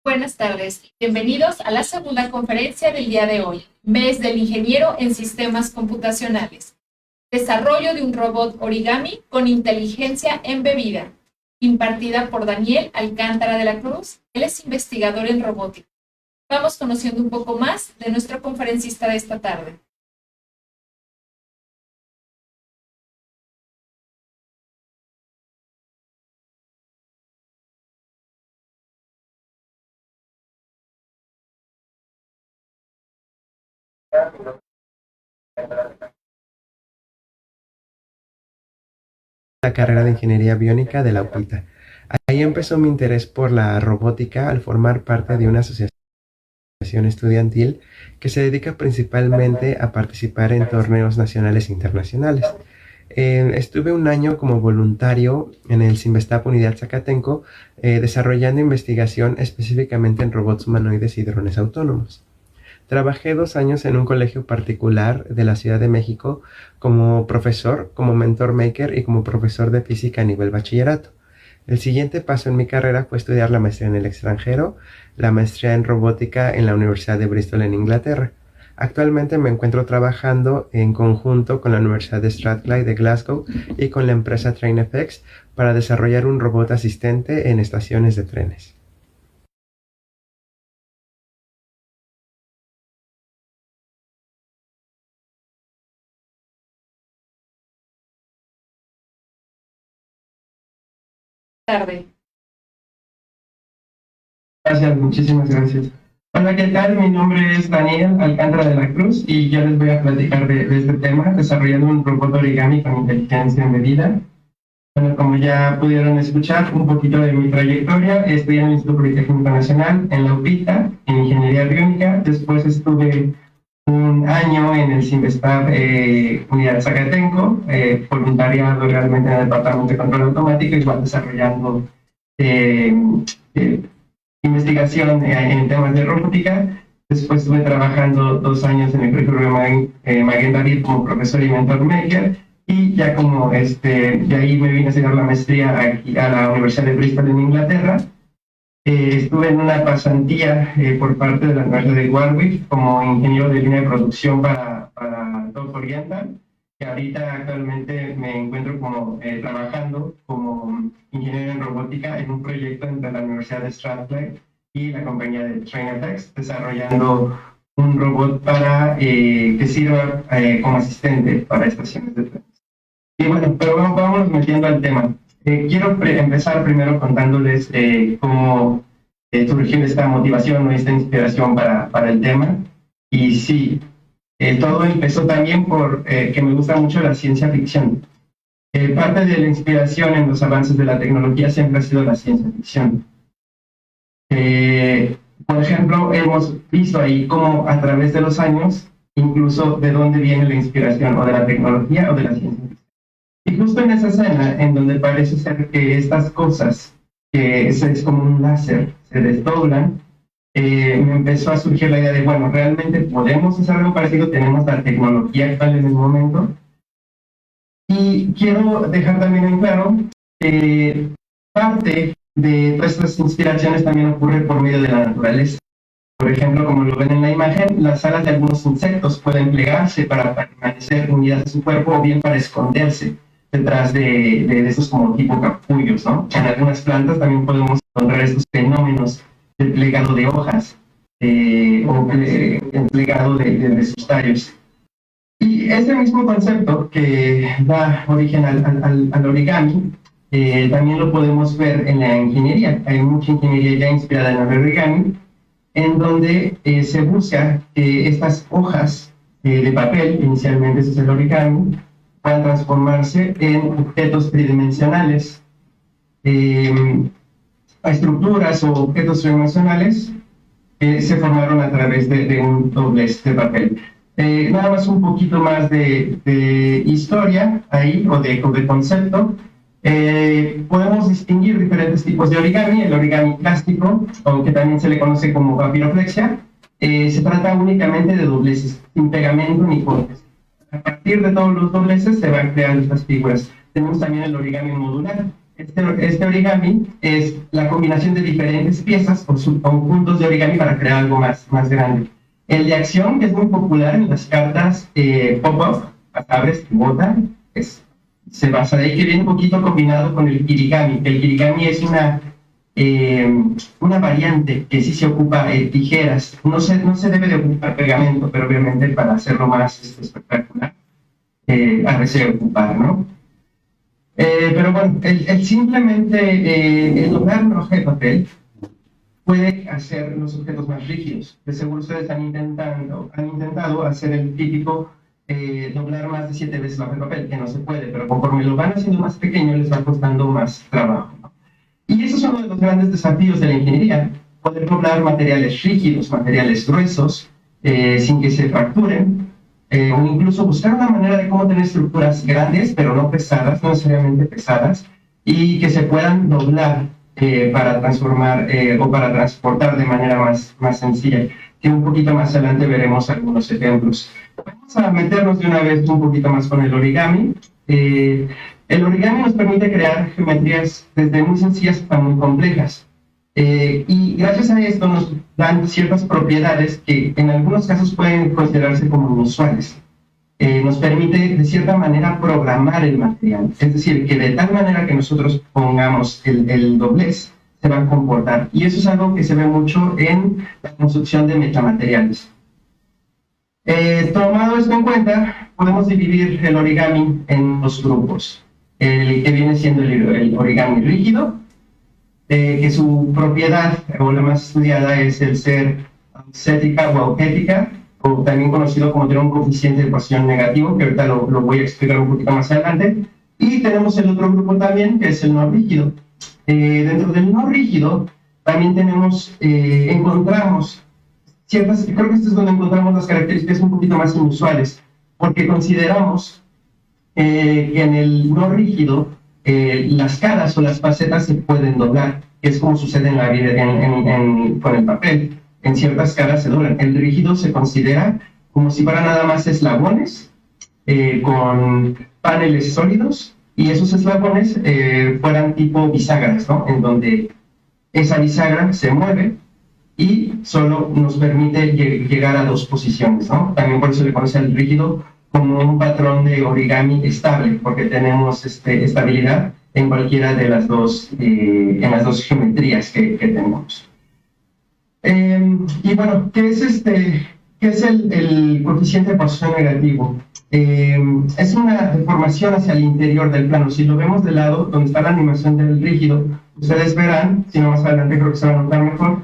Buenas tardes, bienvenidos a la segunda conferencia del día de hoy, Mes del Ingeniero en Sistemas Computacionales. Desarrollo de un robot origami con inteligencia embebida, impartida por Daniel Alcántara de la Cruz. Él es investigador en robótica. Vamos conociendo un poco más de nuestro conferencista de esta tarde. La carrera de Ingeniería Biónica de la UPITA. Ahí empezó mi interés por la robótica al formar parte de una asociación estudiantil que se dedica principalmente a participar en torneos nacionales e internacionales. Estuve un año como voluntario en el Cinvestav Unidad Zacatenco desarrollando investigación específicamente en robots humanoides y drones autónomos. Trabajé 2 años en un colegio particular de la Ciudad de México como profesor, como mentor maker y como profesor de física a nivel bachillerato. El siguiente paso en mi carrera fue estudiar la maestría en el extranjero, la maestría en robótica en la Universidad de Bristol en Inglaterra. Actualmente me encuentro trabajando en conjunto con la Universidad de Strathclyde de Glasgow y con la empresa TrainFX para desarrollar un robot asistente en estaciones de trenes. Tarde. Gracias, muchísimas gracias. Hola, ¿qué tal? Mi nombre es Daniel Alcántara de la Cruz y yo les voy a platicar de este tema, desarrollando un robot origami con inteligencia embebida. Bueno, como ya pudieron escuchar un poquito de mi trayectoria, estudié en el Instituto Politécnico Nacional, en la UPITA, en Ingeniería Biónica. Después estuve un año en el Cinvestav Unidad Zacatenco, voluntariado realmente en el Departamento de Control Automático, igual desarrollando investigación en temas de robótica. Después estuve trabajando 2 años en el Colegio Maguen David como profesor y mentor maker, y ya como de ahí me vine a hacer la maestría aquí a la Universidad de Bristol en Inglaterra. Estuve en una pasantía por parte de la Universidad de Warwick como ingeniero de línea de producción para Dodge Oriental, y ahorita actualmente me encuentro como trabajando como ingeniero en robótica en un proyecto entre la Universidad de Strathclyde y la compañía de TrainFX, desarrollando un robot para que sirva como asistente para estaciones de trenes. Y bueno, pero vamos metiendo al tema. Quiero empezar primero contándoles cómo surgió esta motivación o esta inspiración para el tema. Y sí, todo empezó también por que me gusta mucho la ciencia ficción. Parte de la inspiración en los avances de la tecnología siempre ha sido la ciencia ficción. Por ejemplo, hemos visto ahí cómo a través de los años, incluso de dónde viene la inspiración o de la tecnología o de la ciencia ficción. Y justo en esa escena, en donde parece ser que estas cosas, que es como un láser, se desdoblan, me empezó a surgir la idea de, bueno, realmente podemos hacer algo parecido, tenemos la tecnología actual en el momento. Y quiero dejar también en claro que parte de todas estas inspiraciones también ocurre por medio de la naturaleza. Por ejemplo, como lo ven en la imagen, las alas de algunos insectos pueden plegarse para permanecer unidas a su cuerpo o bien para esconderse detrás de estos como tipo capullos, ¿no? En algunas plantas también podemos encontrar estos fenómenos de plegado de hojas o el plegado de sus tallos. Y este mismo concepto que da origen al origami, también lo podemos ver en la ingeniería. Hay mucha ingeniería ya inspirada en el origami, en donde se busca que estas hojas de papel, inicialmente ese es el origami, puedan transformarse en objetos tridimensionales, a estructuras o objetos tridimensionales que se formaron a través de un doblez de papel. Nada más un poquito más de historia ahí, o de concepto. Podemos distinguir diferentes tipos de origami. El origami plástico, aunque también se le conoce como papiroflexia, se trata únicamente de dobleces, sin pegamento ni cortes. A partir de todos los dobleces se van creando estas figuras. Tenemos también el origami modular. Este origami es la combinación de diferentes piezas o subconjuntos de origami para crear algo más grande. El de acción, que es muy popular en las cartas pop-up, abres y bota, se basa de ahí, que viene un poquito combinado con el kirigami. El kirigami es una variante que sí se ocupa tijeras. No se debe de ocupar pegamento, pero obviamente para hacerlo más espectacular, a veces se ocupar, ¿no? Pero bueno, el simplemente el lograr un hoja de papel puede hacer los objetos más rígidos. De seguro ustedes han intentado hacer el típico doblar más de 7 veces la hoja de papel, que no se puede, pero conforme lo van haciendo más pequeño les va costando más trabajo, ¿no? Y eso es uno de los grandes desafíos de la ingeniería, poder doblar materiales rígidos, materiales gruesos, sin que se fracturen, o incluso buscar una manera de cómo tener estructuras grandes, pero no pesadas, no necesariamente pesadas, y que se puedan doblar para transformar o para transportar de manera más sencilla, que un poquito más adelante veremos algunos ejemplos. Vamos a meternos de una vez un poquito más con el origami. El origami nos permite crear geometrías desde muy sencillas hasta muy complejas. Y gracias a esto nos dan ciertas propiedades que en algunos casos pueden considerarse como inusuales. Nos permite de cierta manera programar el material, es decir, que de tal manera que nosotros pongamos el doblez se va a comportar, y eso es algo que se ve mucho en la construcción de metamateriales. Tomado esto en cuenta, podemos dividir el origami en dos grupos. El que viene siendo el origami rígido, que su propiedad o la más estudiada es el ser ausética o autética, o también conocido como tener un coeficiente de posición negativo, que ahorita lo voy a explicar un poquito más adelante. Y tenemos el otro grupo también, que es el no rígido. Dentro del no rígido también encontramos ciertas, creo que esto es donde encontramos las características un poquito más inusuales, porque consideramos que en el no rígido las caras o las facetas se pueden doblar, que es como sucede en la vida con el papel. En ciertas caras se doblan. El rígido se considera como si fueran nada más eslabones con paneles sólidos, y esos eslabones fueran tipo bisagras, ¿no? En donde esa bisagra se mueve y solo nos permite llegar a dos posiciones, ¿no? También por eso le conoce al rígido como un patrón de origami estable, porque tenemos estabilidad en cualquiera de las dos geometrías que tenemos. Y bueno, ¿qué es el coeficiente de posición negativo? Es una deformación hacia el interior del plano. Si lo vemos de lado, donde está la animación del rígido, ustedes verán, si no más adelante creo que se va a notar mejor,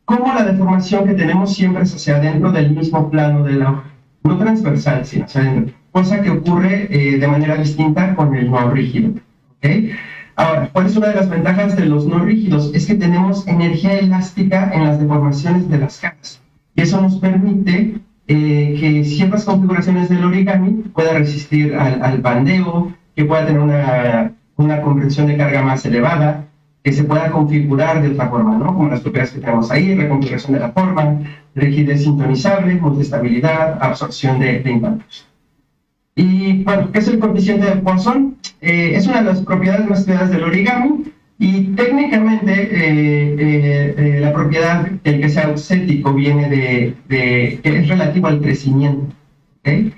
cómo la deformación que tenemos siempre es hacia adentro del mismo plano de la hoja, no transversal, sino hacia adentro, cosa que ocurre de manera distinta con el no rígido, ¿okay? Ahora, ¿cuál es una de las ventajas de los no rígidos? Es que tenemos energía elástica en las deformaciones de las caras, y eso nos permite que ciertas configuraciones del origami pueda resistir al bandeo, que pueda tener una comprensión de carga más elevada, que se pueda configurar de otra forma, ¿no? Como las propiedades que tenemos ahí, reconfiguración de la forma, rigidez sintonizable, multiestabilidad, absorción de impactos. Y bueno, ¿qué es el coeficiente de Poisson? Es una de las propiedades más estudiadas del origami y técnicamente la propiedad del que sea auxético viene que es relativo al crecimiento. ¿Okay?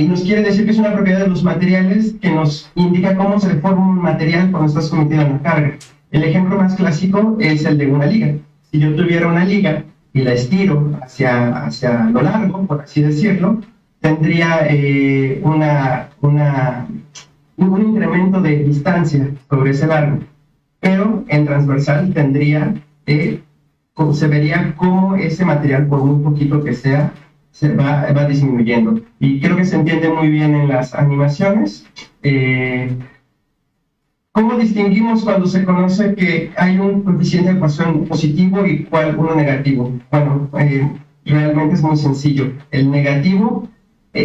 Nos quiere decir que es una propiedad de los materiales que nos indica cómo se deforma un material cuando está sometido a una carga. El ejemplo más clásico es el de una liga. Si yo tuviera una liga y la estiro hacia lo largo, por así decirlo, tendría un incremento de distancia sobre ese largo, pero en transversal tendría, se vería cómo ese material, por muy poquito que sea, se va disminuyendo. Y creo que se entiende muy bien en las animaciones. ¿Cómo distinguimos cuando se conoce que hay un coeficiente de ecuación positivo y uno negativo? Bueno, realmente es muy sencillo. El negativo,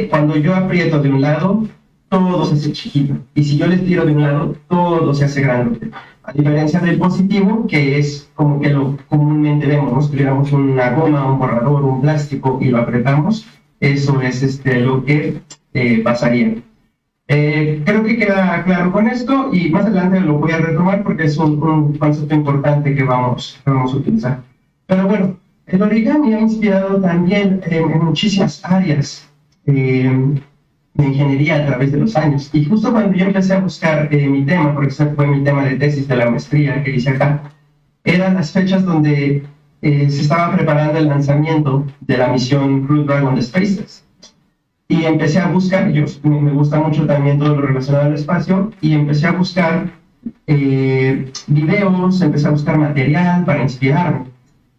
cuando yo aprieto de un lado, todo se hace chiquito. Y si yo le tiro de un lado, todo se hace grande. A diferencia del positivo, que es como que lo comúnmente vemos, ¿no? Si tuviéramos una goma, un borrador, un plástico y lo apretamos, eso es lo que pasaría. Creo que queda claro con esto y más adelante lo voy a retomar porque es un concepto importante que vamos a utilizar. Pero bueno, el origami ha inspirado también en muchísimas áreas de ingeniería a través de los años. Y justo cuando yo empecé a buscar mi tema, porque ese fue mi tema de tesis de la maestría que hice acá, eran las fechas donde se estaba preparando el lanzamiento de la misión Crew Dragon de SpaceX. Y empecé a buscar, me gusta mucho también todo lo relacionado al espacio, y empecé a buscar videos, empecé a buscar material para inspirarme.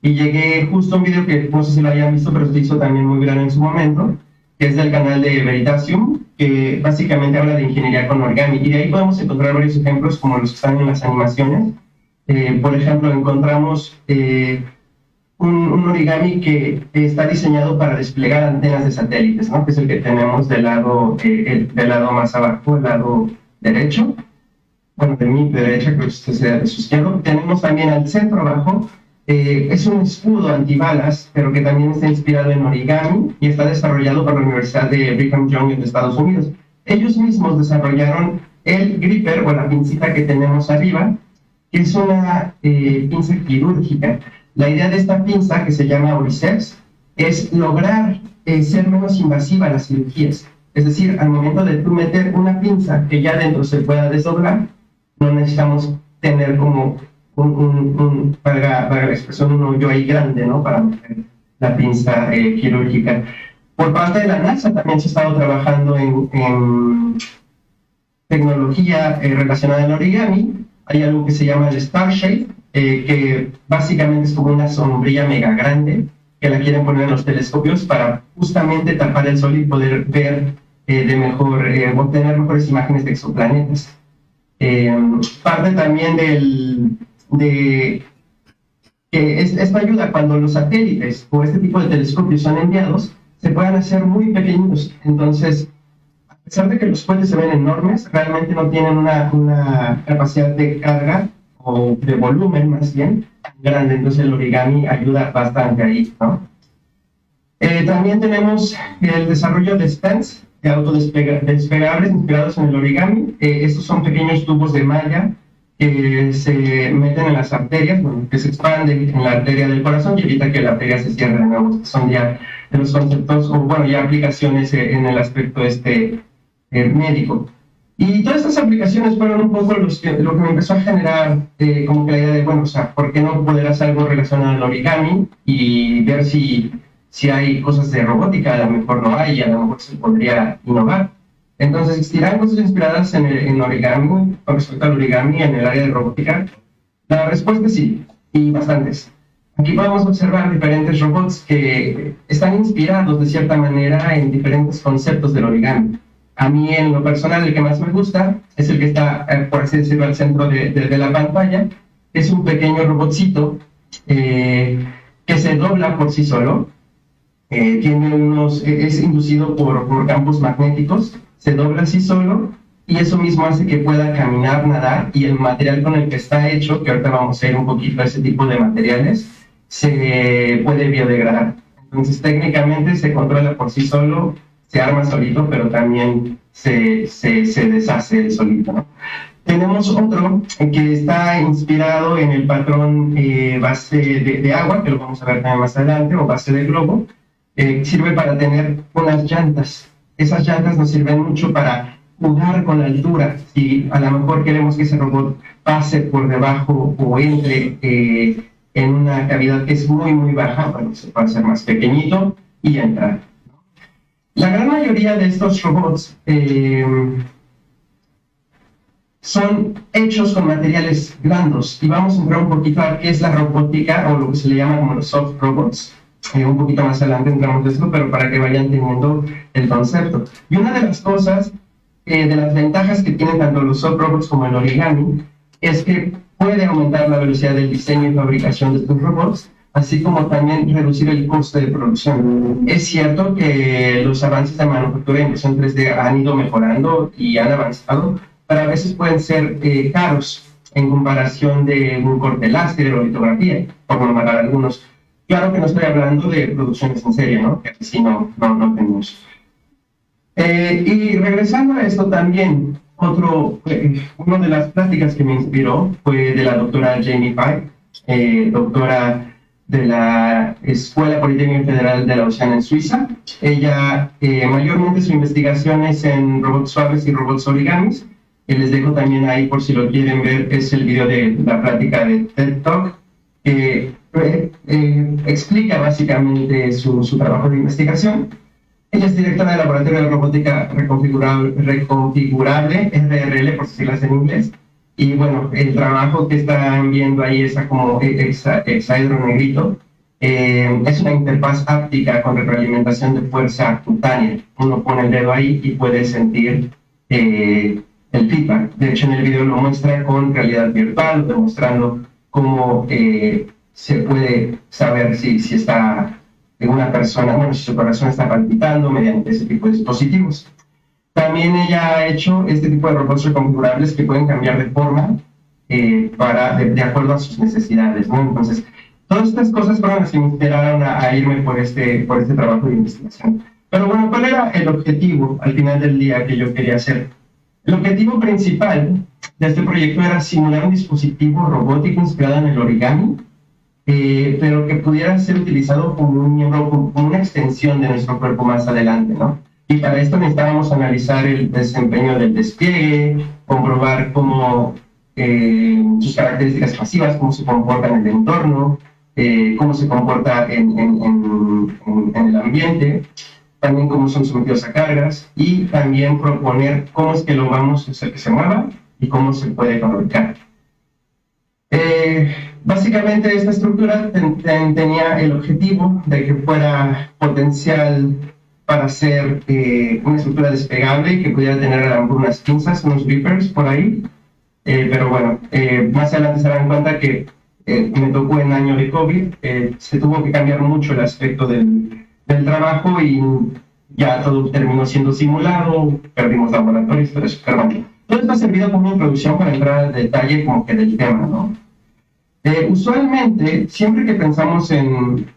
Y llegué justo a un video que no sé si lo hayan visto, pero se hizo también muy viral en su momento, que es del canal de Veritasium, que básicamente habla de ingeniería con origami. Y de ahí podemos encontrar varios ejemplos como los que están en las animaciones. Por ejemplo, encontramos un origami que está diseñado para desplegar antenas de satélites, ¿no? Que es el que tenemos del lado más abajo, el lado derecho. Bueno, de mi derecha, creo que este sería de su izquierdo. Tenemos también al centro abajo, es un escudo antibalas, pero que también está inspirado en origami y está desarrollado por la Universidad de Brigham Young de Estados Unidos. Ellos mismos desarrollaron el gripper o la pincita que tenemos arriba, que es una pinza quirúrgica. La idea de esta pinza, que se llama Oriceps, es lograr ser menos invasiva a las cirugías. Es decir, al momento de tú meter una pinza que ya dentro se pueda desdoblar, no necesitamos tener como para la expresión, un hoyo ahí grande, ¿no? Para meter la pinza quirúrgica. Por parte de la NASA también se ha estado trabajando en tecnología relacionada al origami. Hay algo que se llama el Star Shape, que básicamente es como una sombrilla mega grande que la quieren poner en los telescopios para justamente tapar el sol y poder ver obtener mejores imágenes de exoplanetas. Parte también que esto ayuda cuando los satélites o este tipo de telescopios son enviados, se puedan hacer muy pequeños. Entonces, a pesar de que los cohetes se ven enormes, realmente no tienen una capacidad de carga o de volumen más bien grande, entonces el origami ayuda bastante ahí, ¿no? También tenemos el desarrollo de stents de autodespegables inspirados en el origami. Estos son pequeños tubos de malla que se meten en las arterias, bueno, que se expanden en la arteria del corazón y evita que la arteria se cierre de nuevo. Son ya de los conceptos, o bueno, ya aplicaciones en el aspecto médico. Y todas estas aplicaciones fueron un poco lo que me empezó a generar como que la idea de, bueno, o sea, ¿por qué no poder hacer algo relacionado al origami y ver si hay cosas de robótica? A lo mejor no hay, a lo mejor se podría innovar. Entonces, ¿existirán cosas inspiradas en origami, con respecto al origami en el área de robótica? La respuesta es sí, y bastantes. Aquí podemos observar diferentes robots que están inspirados de cierta manera en diferentes conceptos del origami. A mí, en lo personal, el que más me gusta es el que está, por así decirlo, al centro de la pantalla. Es un pequeño robotcito que se dobla por sí solo. Es inducido por campos magnéticos, se dobla así solo y eso mismo hace que pueda caminar, nadar, y el material con el que está hecho, que ahorita vamos a ir un poquito a ese tipo de materiales, se puede biodegradar. Entonces técnicamente se controla por sí solo, se arma solito, pero también se deshace el solito, ¿no? Tenemos otro que está inspirado en el patrón base de agua, que lo vamos a ver también más adelante, o base de globo. Sirve para tener unas llantas. Esas llantas nos sirven mucho para jugar con la altura. Si a lo mejor queremos que ese robot pase por debajo o entre en una cavidad que es muy, muy baja, bueno, se puede hacer más pequeñito y entrar. La gran mayoría de estos robots son hechos con materiales blandos, y vamos a entrar un poquito a qué es la robótica, o lo que se le llama como los soft robots. Un poquito más adelante entramos de esto, pero para que vayan teniendo el concepto. Y una de las cosas, de las ventajas que tienen tanto los soft robots como el origami, es que puede aumentar la velocidad del diseño y fabricación de estos robots, así como también reducir el coste de producción. Es cierto que los avances de manufactura y impresión 3D han ido mejorando y han avanzado, pero a veces pueden ser caros en comparación de un corte láser o litografía, por nombrar algunos. Claro que no estoy hablando de producciones en serie, ¿no? Que así no tenemos. Y regresando a esto también, una de las pláticas que me inspiró fue de la doctora Jamie Pike, doctora de la Escuela Politécnica Federal de Lausanne en Suiza. Ella, mayormente su investigación es en robots suaves y robots origamis. Les dejo también ahí, por si lo quieren ver, es el video de la plática de TED Talk, que explica básicamente su trabajo de investigación. Ella es directora del Laboratorio de Robótica Reconfigurable, RRL por sus siglas en inglés, y bueno, el trabajo que están viendo ahí, esa como hexaedro negrito, es una interfaz áptica con retroalimentación de fuerza cutánea. Uno pone el dedo ahí y puede sentir el feedback. De hecho, en el video lo muestra con realidad virtual, demostrando cómo se puede saber si está en una persona, bueno, si su corazón está palpitando mediante ese tipo de dispositivos. También ella ha hecho este tipo de robots reconfigurables que pueden cambiar de forma de acuerdo a sus necesidades, ¿no? Entonces, todas estas cosas fueron las que me inspiraron a irme por este trabajo de investigación. Pero bueno, ¿cuál era el objetivo al final del día que yo quería hacer? El objetivo principal de este proyecto era simular un dispositivo robótico inspirado en el origami, pero que pudiera ser utilizado como un miembro, como una extensión de nuestro cuerpo más adelante, ¿no? Y para esto necesitábamos analizar el desempeño del despliegue, comprobar cómo sus características pasivas, cómo se comporta en el entorno, cómo se comporta en el ambiente, también cómo son sometidos a cargas, y también proponer cómo es que lo vamos a hacer que se mueva y cómo se puede fabricar. Básicamente esta estructura tenía el objetivo de que fuera potencial para ser una estructura despegable y que pudiera tener a lo mejor unas pinzas, unos grippers por ahí, pero bueno, más adelante se darán cuenta que me tocó en año de COVID, se tuvo que cambiar mucho el aspecto del trabajo y ya todo terminó siendo simulado, perdimos laboratorios, pero bueno, todo esto ha servido como introducción para entrar al detalle como que del tema, ¿no? Usualmente, siempre que pensamos en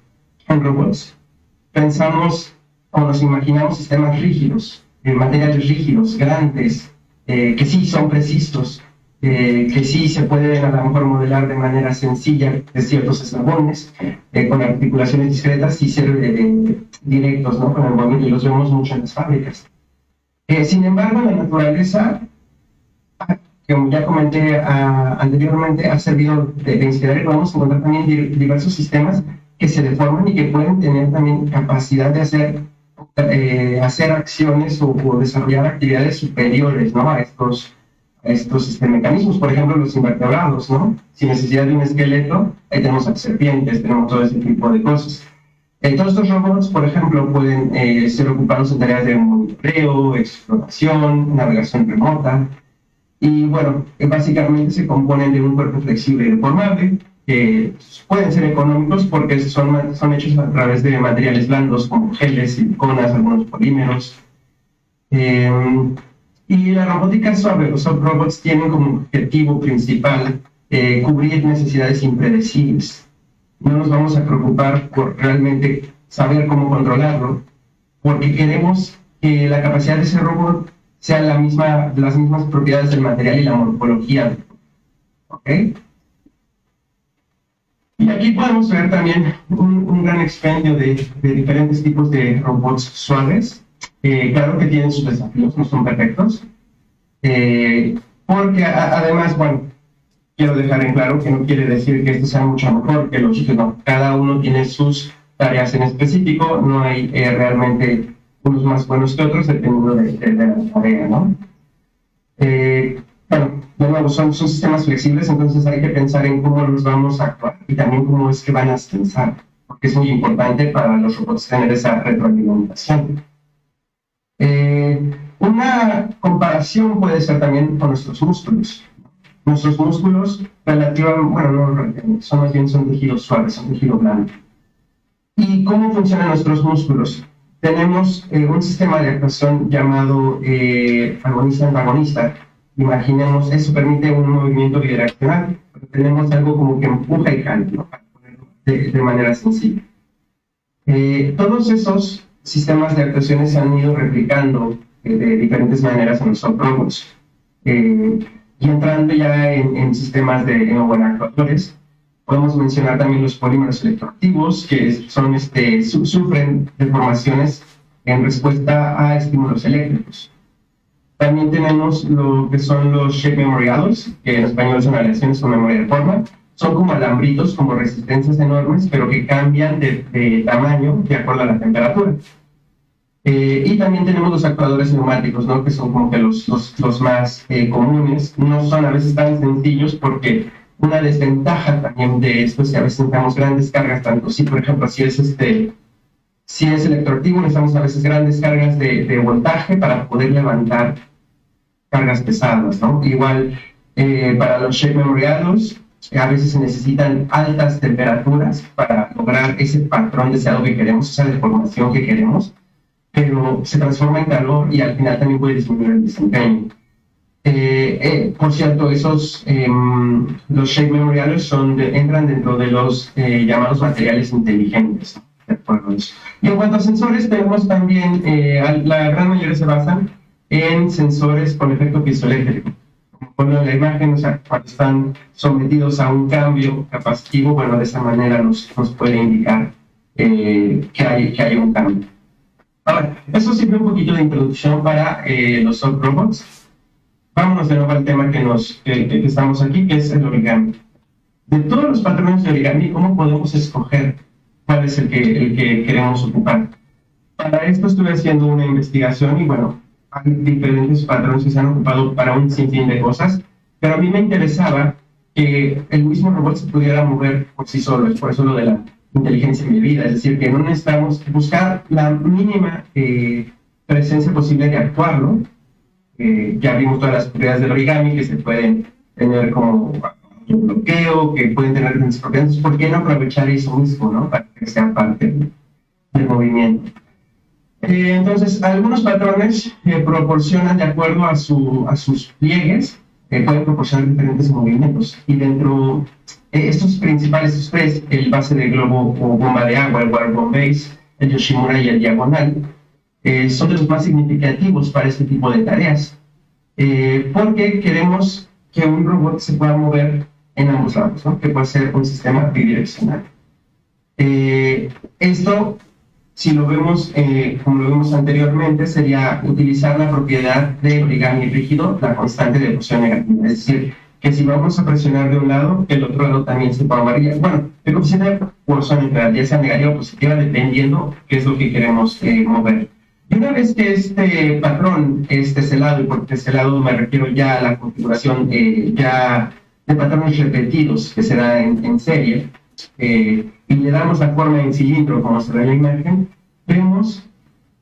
robots, pensamos o nos imaginamos sistemas rígidos, materiales rígidos, grandes, que sí son precisos, que sí se pueden a lo mejor modelar de manera sencilla de ciertos eslabones, con articulaciones discretas y ser directos, ¿no? Con el movimiento, y los vemos mucho en las fábricas. Sin embargo, la naturaleza, como ya comenté anteriormente, ha servido de inspirar, y podemos encontrar también diversos sistemas que se deforman y que pueden tener también capacidad de hacer acciones o desarrollar actividades superiores, ¿no? a estos mecanismos. Por ejemplo, los invertebrados, ¿no? Sin necesidad de un esqueleto, ahí tenemos a serpientes, tenemos todo ese tipo de cosas. Todos estos robots, por ejemplo, pueden ser ocupados en tareas de monitoreo, exploración, navegación remota. Y bueno, básicamente se componen de un cuerpo flexible y deformable, que pueden ser económicos porque son hechos a través de materiales blandos como geles, siliconas, algunos polímeros. Y Y la robótica suave, los soft robots, tienen como objetivo principal cubrir necesidades impredecibles. No nos vamos a preocupar por realmente saber cómo controlarlo, porque queremos que la capacidad de ese robot sea las mismas propiedades del material y la morfología. ¿Ok? Y aquí podemos ver también un gran expendio de diferentes tipos de robots suaves. Claro que tienen sus desafíos, no son perfectos. Porque además, bueno, quiero dejar en claro que no quiere decir que esto sea mucho mejor que los otros, no. Cada uno tiene sus tareas en específico, no hay realmente unos más buenos que otros dependiendo de la tarea, ¿no? Bueno, de nuevo, son sistemas flexibles, entonces hay que pensar en cómo los vamos a actuar y también cómo es que van a pensar, porque es muy importante para los robots tener esa retroalimentación. Una comparación puede ser también con nuestros músculos. Nuestros músculos son tejidos suaves, son tejido blando. ¿Y cómo funcionan nuestros músculos? Tenemos un sistema de actuación llamado agonista-antagonista. Imaginemos, eso permite un movimiento bidireccional. Tenemos algo como que empuja y jala, ¿no? Para ponerlo de manera sencilla. Todos esos sistemas de actuaciones se han ido replicando de diferentes maneras en los soft robots. Y entrando ya en sistemas de actuadores, podemos mencionar también los polímeros electroactivos, que son, sufren deformaciones en respuesta a estímulos eléctricos. También tenemos lo que son los shape memory alloys, que en español son aleaciones con memoria de forma. Son como alambritos, como resistencias enormes, pero que cambian de tamaño de acuerdo a la temperatura. Y también tenemos los actuadores neumáticos, ¿no? Que son como que los más comunes. No son a veces tan sencillos porque una desventaja también de esto es que a veces necesitamos grandes cargas, tanto si, por ejemplo, si es electroactivo, necesitamos a veces grandes cargas de voltaje para poder levantar cargas pesadas, ¿no? Igual para los shape memory alloys, a veces se necesitan altas temperaturas para lograr ese patrón deseado que queremos, esa deformación que queremos, pero se transforma en calor y al final también puede disminuir el desempeño. Por cierto, los shape memory alloys entran dentro de los llamados materiales inteligentes. Y en cuanto a sensores, tenemos también, la gran mayoría se basan en sensores con efecto piezoeléctrico. Como en la imagen, o sea, cuando están sometidos a un cambio capacitivo, bueno, de esa manera nos puede indicar que hay un cambio. Ahora, eso sirve un poquito de introducción para los soft robots. Vámonos de nuevo al tema que estamos aquí, que es el origami. De todos los patrones de origami, ¿cómo podemos escoger cuál es el que queremos ocupar? Para esto estuve haciendo una investigación y bueno, hay diferentes patrones que se han ocupado para un sinfín de cosas, pero a mí me interesaba que el mismo robot se pudiera mover por sí solo, es por eso lo de la inteligencia embebida, es decir, que no necesitamos buscar la mínima presencia posible de actuarlo. Ya vimos todas las propiedades del origami que se pueden tener como un bloqueo, que pueden tener grandes propiedades. ¿Por qué no aprovechar eso mismo, ¿no? Para que sea parte del movimiento? Entonces, algunos patrones proporcionan, de acuerdo a sus pliegues, pueden proporcionar diferentes movimientos. Y dentro estos principales, estos tres, el base de globo o bomba de agua, el water bomb base, el Yoshimura y el diagonal, son de los más significativos para este tipo de tareas, porque queremos que un robot se pueda mover en ambos lados, ¿no? Que pueda ser un sistema bidireccional. Esto, si lo vemos como lo vimos anteriormente, sería utilizar la propiedad de origami rígido, la constante de posición negativa, es decir, que si vamos a presionar de un lado, el otro lado también se pueda mover. Bueno, el coeficiente de pulsión integral, ya sea negativa o positiva, dependiendo qué es lo que queremos mover. Y una vez que este patrón esté celado, y por celado me refiero ya a la configuración ya de patrones repetidos que se da en serie, y le damos la forma en cilindro como se ve en la imagen, vemos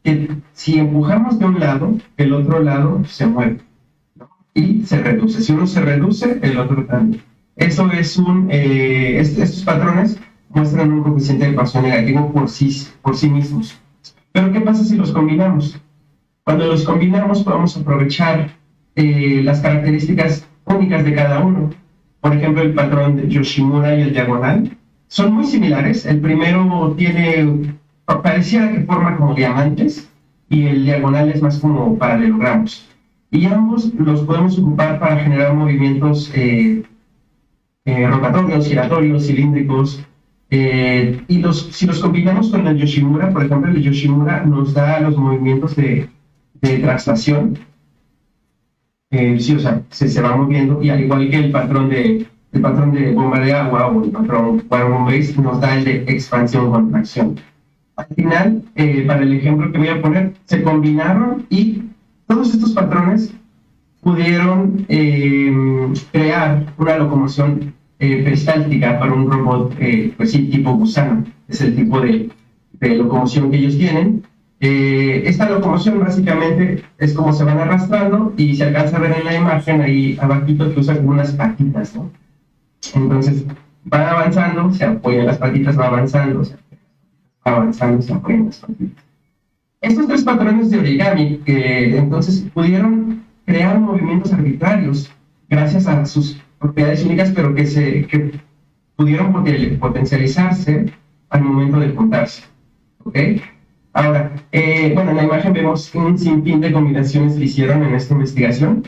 que si empujamos de un lado, el otro lado se mueve, ¿no? Y se reduce. Si uno se reduce, el otro también. Eso es estos patrones muestran un coeficiente de ecuación negativo por sí mismos. Pero ¿qué pasa si los combinamos? Cuando los combinamos podemos aprovechar las características únicas de cada uno. Por ejemplo, el patrón de Yoshimura y el diagonal son muy similares. El primero pareciera que forma como diamantes y el diagonal es más como paralelogramos. Y ambos los podemos ocupar para generar movimientos rotatorios, giratorios, cilíndricos. Si los combinamos con el Yoshimura, por ejemplo, el Yoshimura nos da los movimientos de traslación. Sí, o sea, se va moviendo, y al igual que el patrón de bomba de agua o el patrón Warm Base nos da el de expansión-contracción. Al final, para el ejemplo que voy a poner, se combinaron y todos estos patrones pudieron crear una locomoción peristáltica para un robot, pues sí, tipo gusano. Es el tipo de locomoción que ellos tienen. Esta locomoción básicamente es como se van arrastrando, y se alcanza a ver en la imagen ahí abajito que usa como unas patitas, ¿no? Entonces van avanzando, se apoyan las patitas, va avanzando, se apoyan las patitas. Estos tres patrones de origami que entonces pudieron crear movimientos arbitrarios gracias a sus propiedades únicas, pero que pudieron potencializarse al momento de juntarse. ¿Ok? Ahora, bueno, en la imagen vemos un sinfín de combinaciones que hicieron en esta investigación.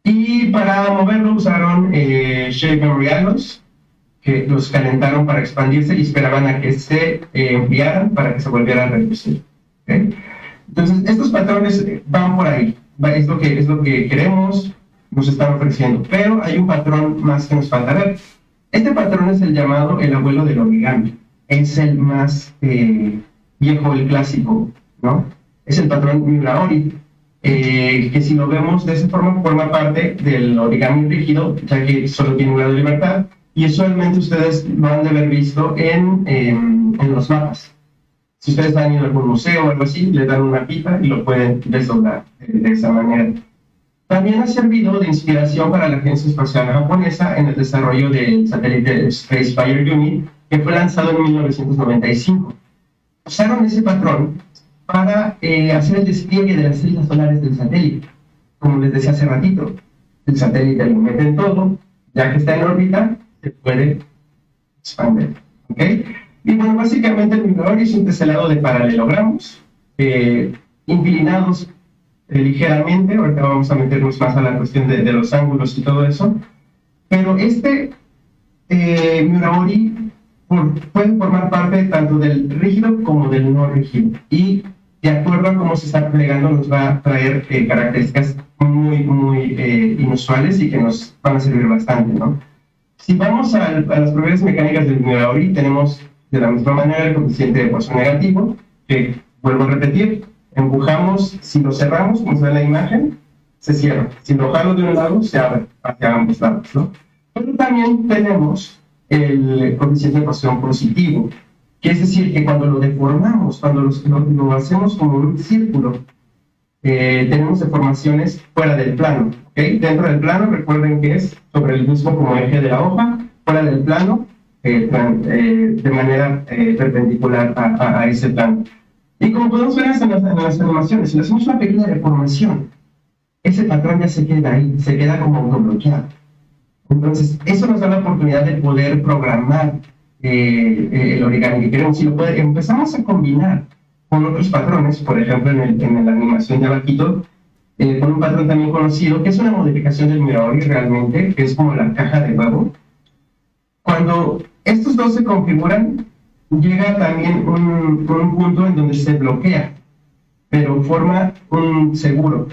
Y para moverlo usaron shape memory alloys, que los calentaron para expandirse y esperaban a que se enfriaran para que se volviera a reducir. ¿Okay? Entonces, estos patrones van por ahí. Es lo que queremos, nos están ofreciendo. Pero hay un patrón más que nos falta ver. Este patrón es el llamado el abuelo del origami. Es el más viejo, el clásico, ¿no? Es el patrón Miuraori, que si lo vemos de esa forma forma parte del origami rígido, ya que solo tiene un grado de libertad, y usualmente ustedes lo han de haber visto en los mapas. Si ustedes han ido a algún museo o algo así, le dan una pita y lo pueden desdoblar de esa manera. También ha servido de inspiración para la Agencia Espacial Japonesa en el desarrollo del satélite Space Fire Unit, que fue lanzado en 1995. Usaron ese patrón para hacer el despliegue de las células solares del satélite. Como les decía hace ratito, el satélite lo mete en todo, ya que está en órbita, se puede expandir. ¿Okay? Y bueno, básicamente el Miuraori es un teselado de paralelogramos, inclinados ligeramente. Ahorita vamos a meternos más a la cuestión de los ángulos y todo eso. Pero este Miuraori puede formar parte tanto del rígido como del no rígido, y de acuerdo a cómo se está plegando nos va a traer características muy inusuales y que nos van a servir bastante, ¿no? Si vamos a las propiedades mecánicas del Miuraori, tenemos de la misma manera el coeficiente de fuerza negativo, que vuelvo a repetir, empujamos, si lo cerramos, como se ve en la imagen, se cierra. Si lo jalo de un lado, se abre hacia ambos lados, ¿no? Pero también tenemos el coeficiente de posición positivo, que es decir, que cuando lo deformamos, cuando lo hacemos como un círculo, tenemos deformaciones fuera del plano. ¿Okay? Dentro del plano, recuerden que es sobre el mismo como eje de la hoja, fuera del plano, de manera perpendicular a ese plano. Y como podemos ver en las animaciones, si hacemos una pequeña deformación, ese patrón ya se queda ahí, se queda como autobloqueado. Entonces, eso nos da la oportunidad de poder programar el origami que queremos. Si empezamos a combinar con otros patrones, por ejemplo, en la animación de abajito, con un patrón también conocido, que es una modificación del Miuraori realmente, que es como la caja de huevo. Cuando estos dos se configuran, llega también un punto en donde se bloquea, pero forma un seguro.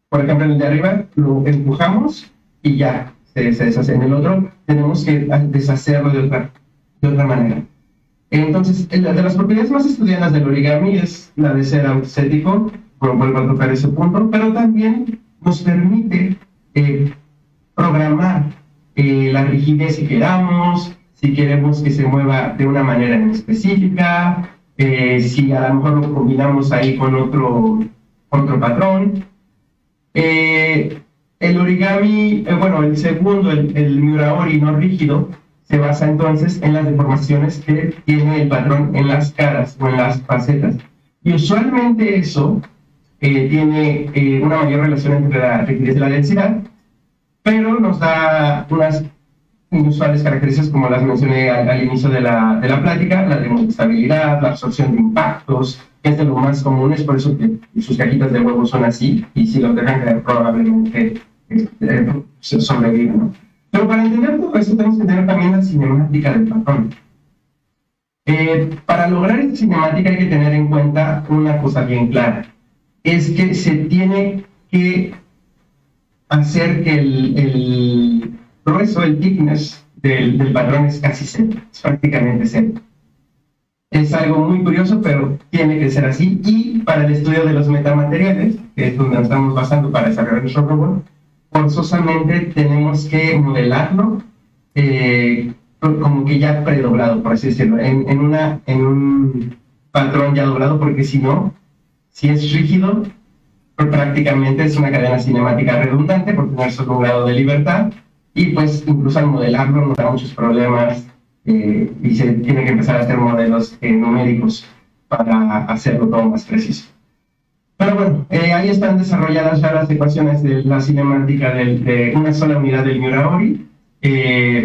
Por ejemplo, en el de arriba lo empujamos y ya se deshace. En el otro tenemos que deshacerlo de otra manera. Entonces, de las propiedades más estudiadas del origami es la de ser autocético, vuelvo a tocar ese punto, pero también nos permite programar la rigidez si queremos que se mueva de una manera en específica, si a lo mejor lo combinamos ahí con otro patrón. El origami, el segundo, el Miuraori no rígido, se basa entonces en las deformaciones que tiene el patrón en las caras o en las facetas. Y usualmente eso tiene una mayor relación entre la rigidez y la densidad, pero nos da unas inusuales características como las mencioné al inicio de la plática, la de estabilidad, la absorción de impactos, que es de lo más común, es por eso que sus cajitas de huevos son así, y si los dejan caer probablemente sobreviven, ¿no? Pero para entender todo esto tenemos que entender también la cinemática del patrón. Para lograr esta cinemática hay que tener en cuenta una cosa bien clara, es que se tiene que hacer que el grueso, el thickness del patrón es casi cero, es prácticamente cero. Es algo muy curioso, pero tiene que ser así. Y para el estudio de los metamateriales, que es donde nos estamos basando para desarrollar nuestro robot, forzosamente tenemos que modelarlo como que ya predoblado, por así decirlo, en un patrón ya doblado, porque si no, si es rígido, prácticamente es una cadena cinemática redundante por tener solo un grado de libertad, y pues incluso al modelarlo nos da muchos problemas y se tiene que empezar a hacer modelos numéricos para hacerlo todo más preciso. Pero bueno, ahí están desarrolladas ya las ecuaciones de la cinemática de una sola unidad del Miura-Ori.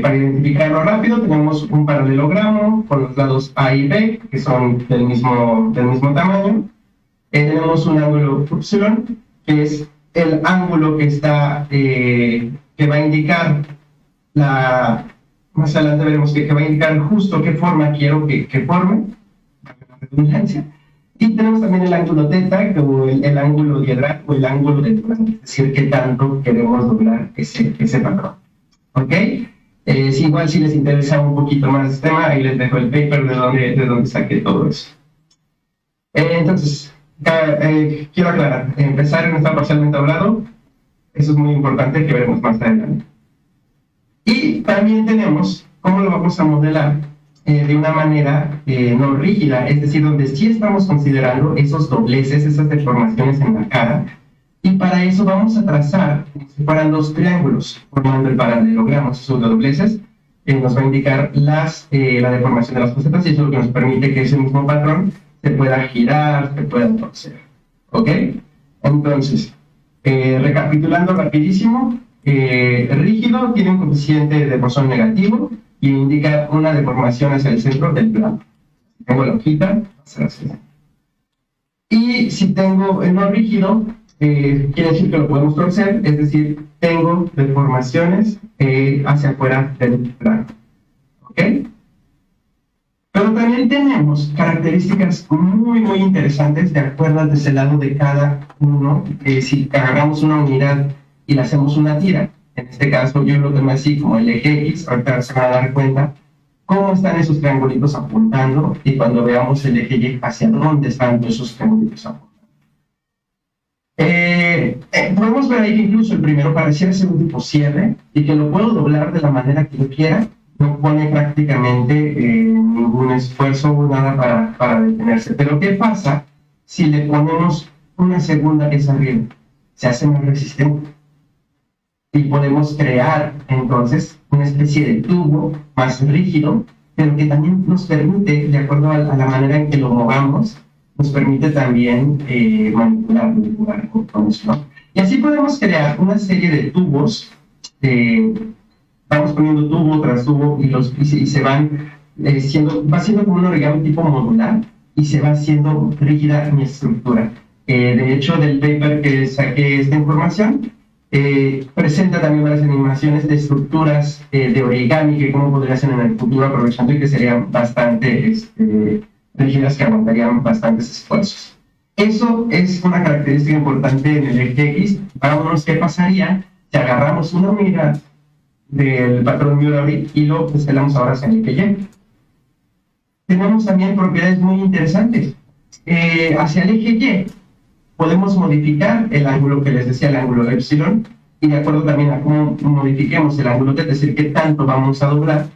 Para identificarlo rápido tenemos un paralelogramo con los lados A y B, que son del mismo tamaño. Tenemos un ángulo epsilon, que es el ángulo que está, que va a indicar más adelante veremos que va a indicar justo qué forma quiero que forme, la redundancia. Y tenemos también el ángulo θ, como el ángulo diedral o el ángulo de doblado, es decir, qué tanto queremos doblar ese patrón. ¿Ok? Igual si les interesa un poquito más este tema, ahí les dejo el paper de donde saqué todo eso. Entonces, quiero aclarar, empezar no está parcialmente doblado, eso es muy importante que veremos más adelante. Y también tenemos cómo lo vamos a modelar de una manera no rígida, es decir, donde sí estamos considerando esos dobleces, esas deformaciones en la cara, y para eso vamos a trazar como si fueran dos triángulos, formando el paralelogramo. Esos dobleces nos va a indicar la deformación de las facetas, y eso es lo que nos permite que ese mismo patrón se pueda girar, se pueda torcer. ¿Ok? Entonces, recapitulando rapidísimo, rígido tiene un coeficiente de bosón negativo y indica una deformación hacia el centro del plano. Si tengo la hojita, va a ser así. Y si tengo no rígido, quiere decir que lo podemos torcer, es decir, tengo deformaciones hacia afuera del plano. ¿Ok? Pero también tenemos características muy, muy interesantes de acuerdo desde el lado de cada uno. Si agarramos una unidad y le hacemos una tira, en este caso yo lo tomé así como el eje X, ahorita se van a dar cuenta cómo están esos triangulitos apuntando, y cuando veamos el eje Y, hacia dónde están esos triangulitos apuntando. Podemos ver ahí que incluso el primero pareciera ser un tipo cierre, y que lo puedo doblar de la manera que yo quiera, no pone prácticamente ningún esfuerzo o nada para detenerse. Pero ¿qué pasa si le ponemos una segunda que es arriba? Se hace más resistente. Y podemos crear entonces una especie de tubo más rígido, pero que también nos permite, de acuerdo a la manera en que lo movamos, nos permite también manipularlo, jugar con eso, ¿no? Y así podemos crear una serie de tubos, vamos poniendo tubo tras tubo y se van va siendo como un origami tipo modular, y se va haciendo rígida mi estructura. De hecho, del paper que saqué esta información, presenta también varias animaciones de estructuras de origami que cómo podría ser en el futuro, aprovechando y que serían bastante rígidas, que aguantarían bastantes esfuerzos. Eso es una característica importante en el eje X. Vámonos, ¿qué pasaría si agarramos una unidad del patrón Miura-Ori y lo escalamos ahora hacia el eje Y? Tenemos también propiedades muy interesantes. Hacia el eje Y podemos modificar el ángulo que les decía, el ángulo epsilon, y de acuerdo también a cómo modifiquemos el ángulo θ, es decir, qué tanto vamos a doblar,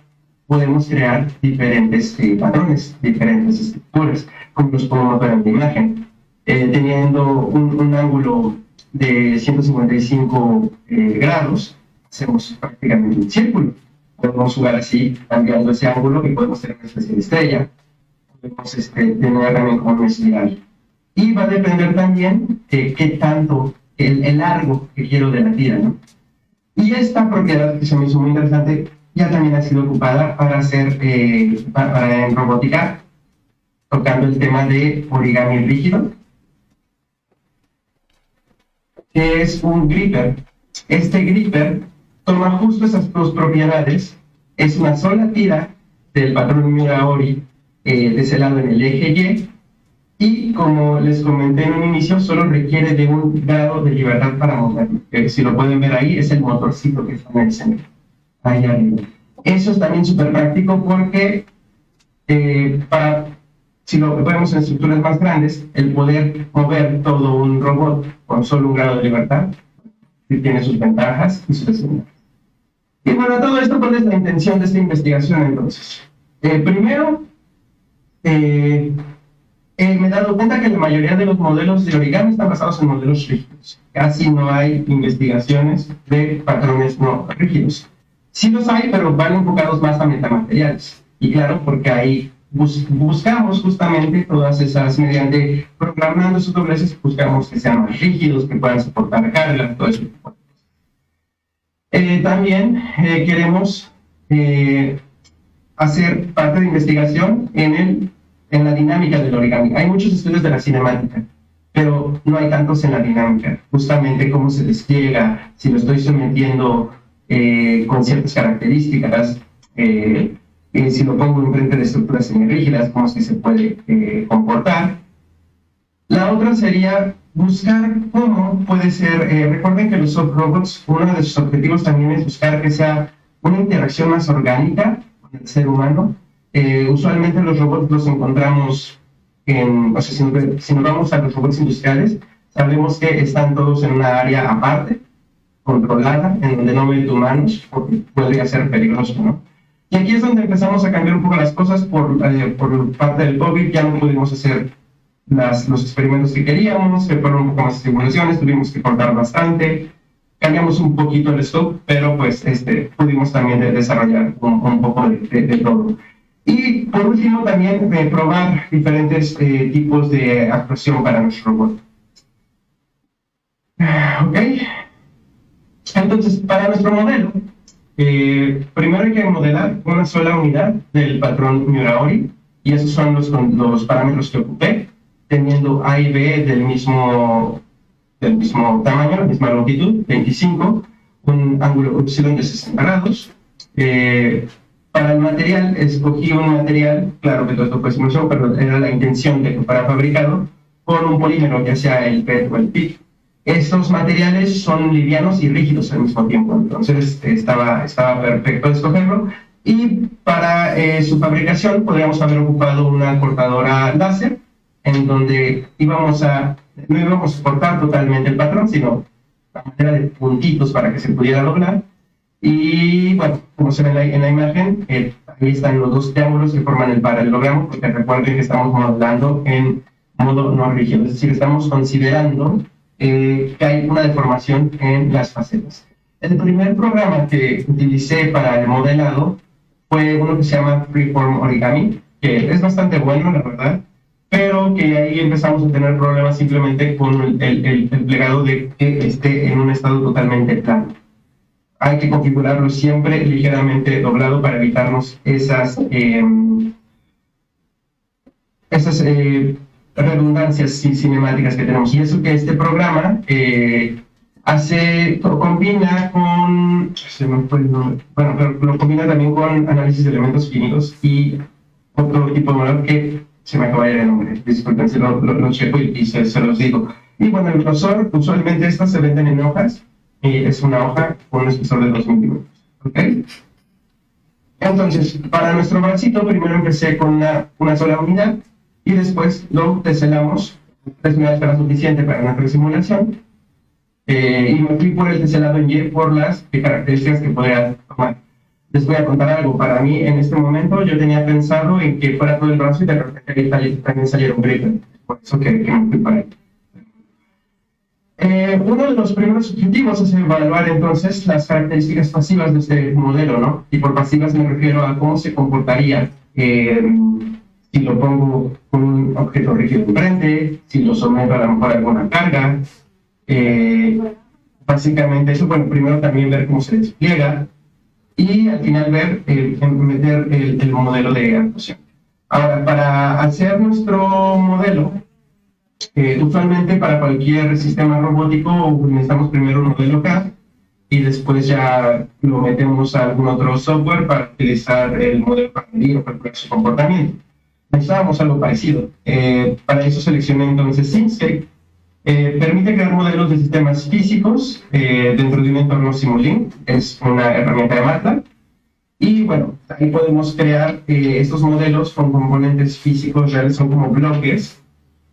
podemos crear diferentes patrones, diferentes estructuras, como los podemos ver en la imagen. Teniendo un ángulo de 155 grados, hacemos prácticamente un círculo. Podemos jugar así, cambiando ese ángulo, y podemos tener una especie de estrella. Podemos tener también como una espiral. Y va a depender también de qué tanto, el largo que quiero de la tira, ¿no? Y esta propiedad que se me hizo muy interesante ya también ha sido ocupada para hacer, en robótica, tocando el tema de origami rígido, que es un gripper. Este gripper toma justo esas dos propiedades, es una sola tira del patrón Miura-Ori de ese lado en el eje Y, como les comenté en un inicio, solo requiere de un grado de libertad para moverlo. Si lo pueden ver ahí, es el motorcito que está en el centro. Ahí arriba. Eso es también súper práctico porque, si lo vemos en estructuras más grandes, el poder mover todo un robot con solo un grado de libertad tiene sus ventajas y sus desventajas. Y bueno, todo esto, ¿cuál es la intención de esta investigación entonces? Primero, me he dado cuenta que la mayoría de los modelos de origami están basados en modelos rígidos. Casi no hay investigaciones de patrones no rígidos. Sí los hay, pero van enfocados más a metamateriales. Y claro, porque ahí buscamos justamente todas esas, mediante programando esos dobleces, buscamos que sean más rígidos, que puedan soportar carga, todo eso. También queremos hacer parte de investigación en la dinámica del origami. Hay muchos estudios de la cinemática, pero no hay tantos en la dinámica. Justamente cómo se despliega, si lo estoy sometiendo con ciertas características, si lo pongo enfrente de estructuras semirígidas, cómo es que se puede comportar. La otra sería buscar cómo puede ser, recuerden que los soft robots, uno de sus objetivos también es buscar que sea una interacción más orgánica con el ser humano. Usualmente los robots los encontramos si nos vamos a los robots industriales, sabemos que están todos en una área aparte, controlada, en donde no ven humanos, porque podría ser peligroso, ¿no? Y aquí es donde empezamos a cambiar un poco las cosas por parte del COVID. Ya no pudimos hacer los experimentos que queríamos, se fueron un poco más simulaciones, tuvimos que cortar bastante, cambiamos un poquito el scope, pero pues pudimos también desarrollar un poco de todo. Y por último también probar diferentes tipos de actuación para nuestro robot. Ok, entonces para nuestro modelo, primero hay que modelar una sola unidad del patrón Miura-Ori, y esos son los parámetros que ocupé, teniendo A y B del mismo tamaño, la misma longitud, 25, un ángulo y de 60 grados. Para el material, escogí un material, claro que todo esto fue simulación, pero era la intención de que fuera fabricado con un polímero, ya sea el PET o el PIC. Estos materiales son livianos y rígidos al mismo tiempo, entonces estaba perfecto escogerlo. Y para su fabricación podríamos haber ocupado una cortadora láser, en donde no íbamos a cortar totalmente el patrón, sino la manera de puntitos para que se pudiera doblar. Y bueno, como se ve en la imagen, ahí están los dos triángulos que forman el paralelogramo, porque recuerden que estamos modelando en modo no rígido, es decir, estamos considerando que hay una deformación en las facetas. El primer programa que utilicé para el modelado fue uno que se llama Freeform Origami, que es bastante bueno, la verdad, pero que ahí empezamos a tener problemas simplemente con el plegado de que esté en un estado totalmente plano. Hay que configurarlo siempre ligeramente doblado para evitarnos esas redundancias cinemáticas que tenemos. Y eso que este programa combina con, pero lo combina también con análisis de elementos finitos y otro tipo de modelo que se me acaba de ir el nombre. Disculpen, si lo checo y se los digo. Y bueno, el grosor, usualmente estas se venden en hojas. Es una hoja con un espesor de 2 milímetros. ¿Ok? Entonces, para nuestro bracito, primero empecé con una sola unidad y después lo teselamos. 3 unidades era suficiente para nuestra simulación. Y me fui por el teselado en Y por las características que podría tomar. Les voy a contar algo. Para mí, en este momento, yo tenía pensado en que fuera todo el brazo y de repente ahí también saliera un gripper. Por eso que me fui para ahí. Uno de los primeros objetivos es evaluar entonces las características pasivas de este modelo, ¿no? Y por pasivas me refiero a cómo se comportaría si lo pongo con un objeto rígido enfrente, si lo someto a lo mejor a alguna carga. Básicamente eso, bueno, primero también ver cómo se despliega y al final ver, meter el modelo de actuación. Ahora, para hacer nuestro modelo, usualmente para cualquier sistema robótico necesitamos primero un modelo CAD y después ya lo metemos a algún otro software para utilizar el modelo para medir o calcular su comportamiento. Necesitábamos algo parecido. Para eso seleccioné entonces Simscape. Permite crear modelos de sistemas físicos dentro de un entorno Simulink. Es una herramienta de MATLAB. Y bueno, ahí podemos crear estos modelos con componentes físicos reales, son como bloques.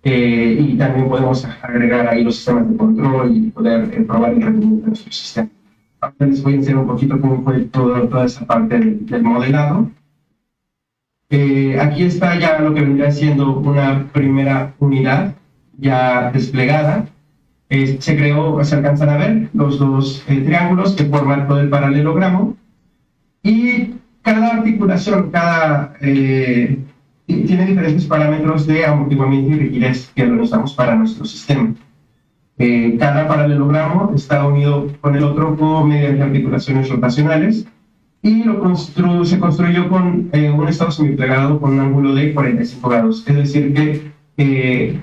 Y también podemos agregar ahí los sistemas de control y poder probar el rendimiento de nuestro sistema. Ahora les voy a enseñar un poquito cómo fue toda esa parte del modelado. Aquí está ya lo que vendría siendo una primera unidad ya desplegada. Se creó, se alcanzan a ver los dos triángulos que forman todo el paralelogramo. Y cada articulación, tiene diferentes parámetros de amortiguamiento y rigidez que lo usamos para nuestro sistema. Cada paralelogramo está unido con el otro mediante articulaciones rotacionales y se construyó con un estado semiplegado con un ángulo de 45 grados. Es decir que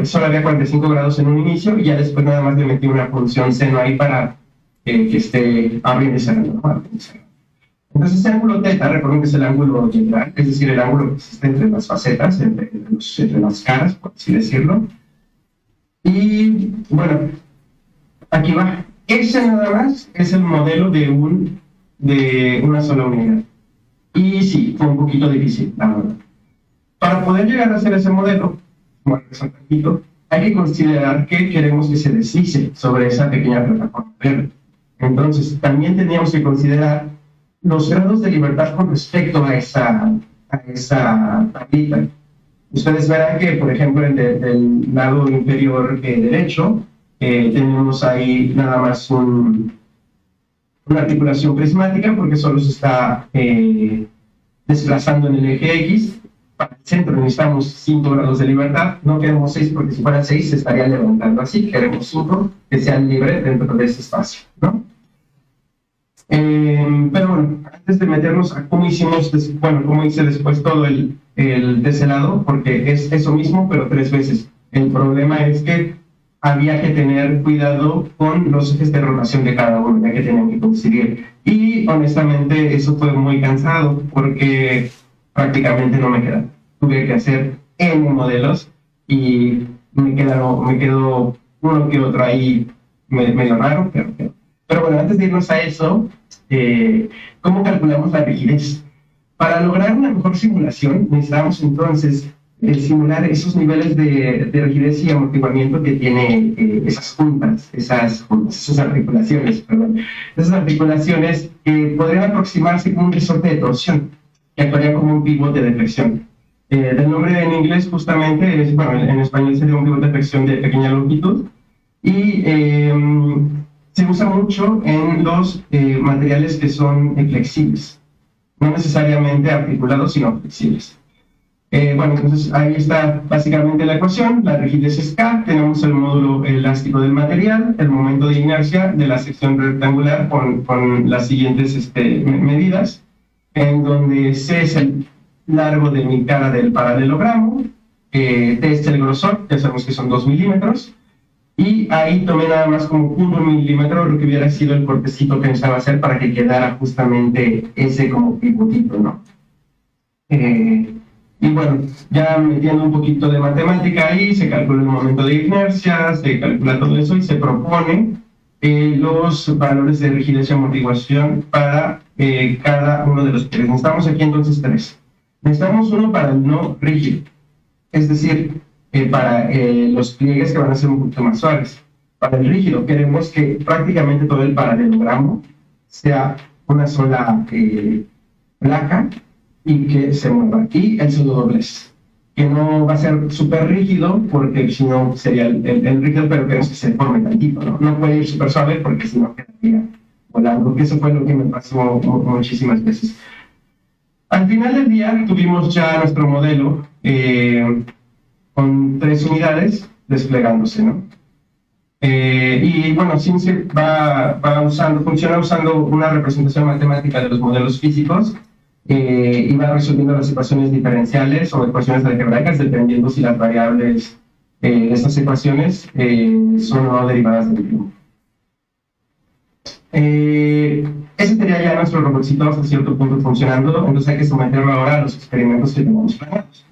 solo había 45 grados en un inicio y ya después nada más le metí una función seno ahí para que esté abriendo y cerrando. Entonces ese ángulo θ, recuerden que es el ángulo integral, es decir, el ángulo que existe entre las facetas, entre las caras, por así decirlo. Y bueno, aquí va. Ese nada más es el modelo de una sola unidad. Y sí, fue un poquito difícil, la verdad. Para poder llegar a hacer ese modelo, hay que considerar que queremos que se deslice sobre esa pequeña plataforma verde. Entonces, también teníamos que considerar los grados de libertad con respecto a esa tablita. Ustedes verán que, por ejemplo, del lado inferior derecho, tenemos ahí nada más una articulación prismática porque solo se está desplazando en el eje X. Para el centro necesitamos 5 grados de libertad, no queremos 6 porque si fuera 6 se estaría levantando así, queremos 5 que sean libres dentro de ese espacio, ¿no? Pero bueno, antes de meternos a cómo hice después todo de ese lado, porque es eso mismo, pero 3 veces. El problema es que había que tener cuidado con los ejes de rotación de cada uno, ya que tenían que coincidir. Y honestamente eso fue muy cansado, porque prácticamente no me quedaba. Tuve que hacer N modelos y me quedó uno que otro ahí medio raro, pero bueno, antes de irnos a eso, ¿cómo calculamos la rigidez? Para lograr una mejor simulación, necesitamos entonces simular esos niveles de rigidez y amortiguamiento que tiene esas articulaciones, esas articulaciones que podrían aproximarse como un resorte de torsión, que actuaría como un pivote de flexión. El nombre en inglés justamente en español sería un pivote de flexión de pequeña longitud, y se usa mucho en los materiales que son flexibles, no necesariamente articulados, sino flexibles. Entonces ahí está básicamente la ecuación. La rigidez es K, tenemos el módulo elástico del material, el momento de inercia de la sección rectangular con las siguientes medidas, en donde C es el largo de mi cara del paralelogramo, T es el grosor, ya sabemos que son 2 milímetros, y ahí tomé nada más como 1 milímetro, lo que hubiera sido el cortecito que necesitaba hacer para que quedara justamente ese como pivotito, ¿no? Y bueno, ya metiendo un poquito de matemática ahí, se calcula el momento de inercia, se calcula todo eso y se propone los valores de rigidez y amortiguación para cada uno de los pliegues. Necesitamos aquí entonces 3. Necesitamos uno para el no rígido, es decir, para los pliegues que van a ser un poquito más suaves. Para el rígido queremos que prácticamente todo el paralelogramo sea una sola placa y que se mueva. Y el pseudodoblez, que no va a ser súper rígido, porque si no sería el rígido, pero queremos que se deforme tantito, ¿no? No puede ir súper suave porque si no quedaría volando, que eso fue lo que me pasó muchísimas veces. Al final del día tuvimos ya nuestro modelo con 3 unidades desplegándose, ¿no? Y bueno, Simcyp funciona usando una representación matemática de los modelos físicos y va resolviendo las ecuaciones diferenciales o ecuaciones algebraicas dependiendo si las variables de estas ecuaciones son o no derivadas del tiempo. Ese sería ya nuestro robotcito hasta cierto punto funcionando, entonces hay que someterlo ahora a los experimentos que tenemos planeados.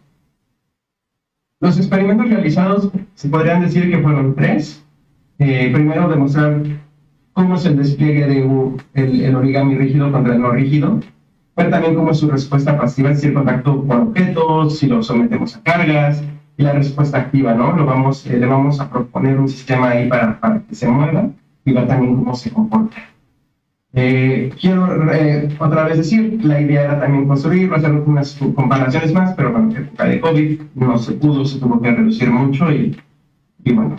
Los experimentos realizados se podrían decir que fueron 3. Primero, demostrar cómo es el despliegue del origami rígido contra el no rígido, ver también cómo es su respuesta pasiva, es decir, contacto con objetos, si lo sometemos a cargas, y la respuesta activa, ¿no? Le vamos a proponer un sistema ahí para que se mueva y ver también cómo se comporta. Quiero otra vez decir, la idea era también construir, hacer unas comparaciones más, pero bueno, en época de COVID no se pudo, se tuvo que reducir mucho y bueno.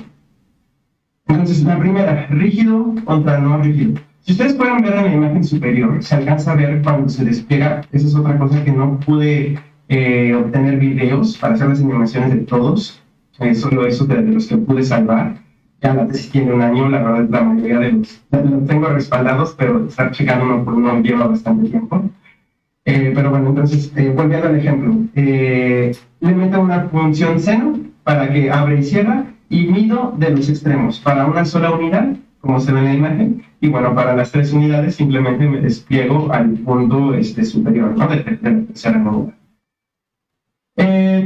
Entonces, la primera, rígido contra no rígido. Si ustedes pueden ver en la imagen superior, se alcanza a ver cuando se despliega. Esa es otra cosa que no pude obtener videos para hacer las animaciones de todos, solo eso de los que pude salvar. Ya la tesis tiene 1 año, la verdad, la mayoría de los tengo respaldados, pero estar checando uno por uno lleva bastante tiempo. Pero bueno, entonces, volviendo al ejemplo, le meto una función seno para que abre y cierra, y mido de los extremos para una sola unidad, como se ve en la imagen, y bueno, para las 3 unidades simplemente me despliego al punto superior, ¿no? de la tercera unidad.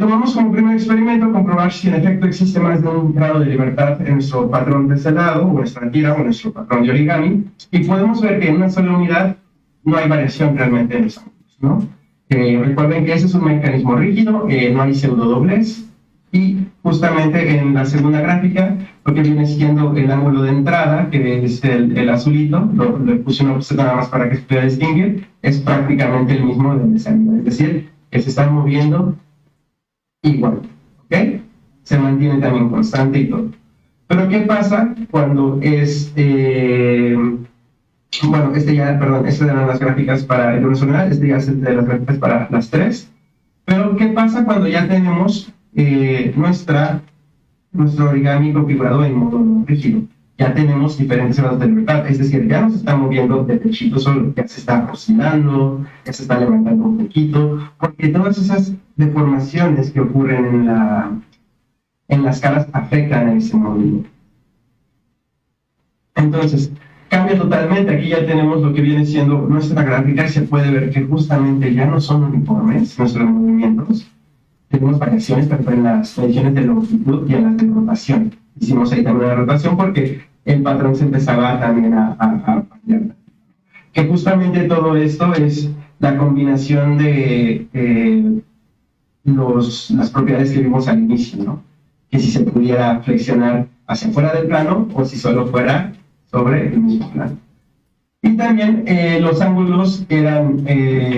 Tomamos como primer experimento comprobar si en efecto existe más de un grado de libertad en nuestro patrón de celado, o nuestra tira, o nuestro patrón de origami, y podemos ver que en una sola unidad no hay variación realmente en los ángulos, ¿no? Recuerden que ese es un mecanismo rígido, no hay pseudodoblez, y justamente en la segunda gráfica, lo que viene siendo el ángulo de entrada, que es el azulito, le puse una opción nada más para que se pueda distinguir, es prácticamente el mismo de salida, es decir, que se están moviendo igual, ¿ok? Se mantiene también constante y todo. Pero ¿qué pasa cuando es... bueno, estas eran las gráficas para el unisolar, ya es de las gráficas para las 3. Pero ¿qué pasa cuando ya tenemos nuestro origami configurado en modo no rígido? Ya tenemos diferentes grados de libertad, es decir, ya no se está moviendo de pechito solo, ya se está oscilando, ya se está levantando un poquito, porque todas esas deformaciones que ocurren en las caras afectan a ese movimiento. Entonces, cambia totalmente, aquí ya tenemos lo que viene siendo nuestra gráfica y se puede ver que justamente ya no son uniformes nuestros movimientos, tenemos variaciones tanto en las mediciones de longitud y en las de rotación. Hicimos ahí también una rotación porque el patrón se empezaba también a cambiar. Que justamente todo esto es la combinación de las propiedades que vimos al inicio, ¿no? Que si se pudiera flexionar hacia fuera del plano o si solo fuera sobre el mismo plano. Y también los ángulos eran,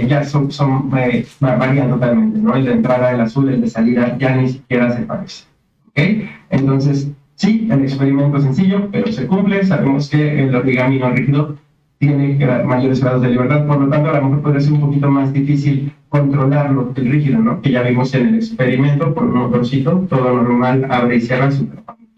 ya varían totalmente, ¿no? El de entrada, el azul, el de salida, ya ni siquiera se parece. ¿Ok? Entonces, sí, el experimento es sencillo, pero se cumple. Sabemos que el origami no rígido tiene mayores grados de libertad, por lo tanto, a lo mejor podría ser un poquito más difícil controlarlo que el rígido, ¿no? Que ya vimos en el experimento, por un motorcito, todo normal, abre y cierra súper fácil.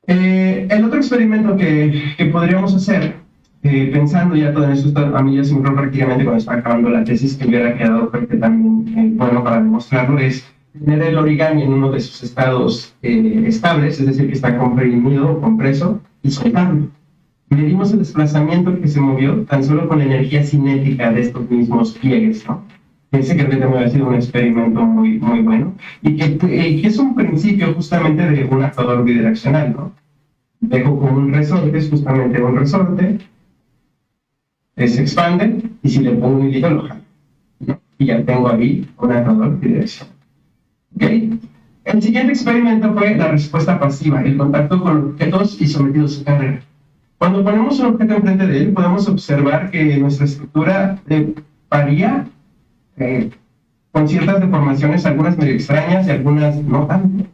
El otro experimento que podríamos hacer, pensando ya todo en esto, a mí ya se me ocurrió prácticamente cuando estaba acabando la tesis, que hubiera quedado creo que también bueno para demostrarlo, es tener el origami en uno de sus estados estables, es decir, que está comprimido o compreso, y soltarlo. Medimos el desplazamiento que se movió tan solo con la energía cinética de estos mismos pliegues, ¿no? Ese creo que también ha sido un experimento muy, muy bueno, y que es un principio justamente de un actuador bidireccional, ¿no? Dejo con un resorte, es justamente un resorte, se expande, y si le pongo un hilito lo jalo, ¿no? Y ya tengo ahí un actuador bidireccional. ¿Okay? El siguiente experimento fue la respuesta pasiva, el contacto con objetos y sometidos a carga. Cuando ponemos un objeto enfrente de él, podemos observar que nuestra estructura varía con ciertas deformaciones, algunas medio extrañas y algunas no tanto.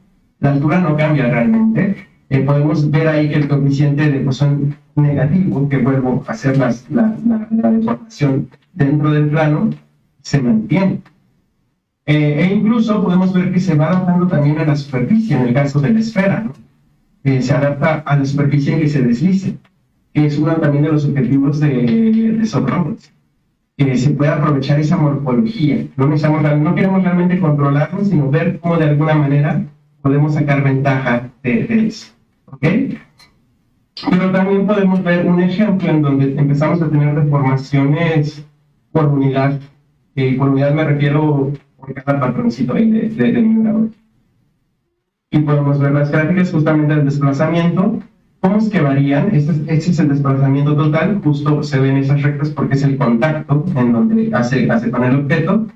La altura no cambia realmente. Podemos ver ahí que el coeficiente de deformación negativo, que vuelvo a hacer la deformación dentro del plano, se mantiene. E incluso podemos ver que se va adaptando también a la superficie, en el caso de la esfera, ¿no? Se adapta a la superficie en que se deslice, que es uno también de los objetivos de Soft Robots, que se pueda aprovechar esa morfología. No queremos realmente controlarlo, sino ver cómo de alguna manera podemos sacar ventaja de eso. ¿Ok? Pero también podemos ver un ejemplo en donde empezamos a tener deformaciones por unidad. Por unidad me refiero por cada patroncito ahí del numerador. Y podemos ver las gráficas justamente del desplazamiento. ¿Cómo es que varían? Este es el desplazamiento total. Justo se ven esas rectas porque es el contacto en donde hace con el objeto.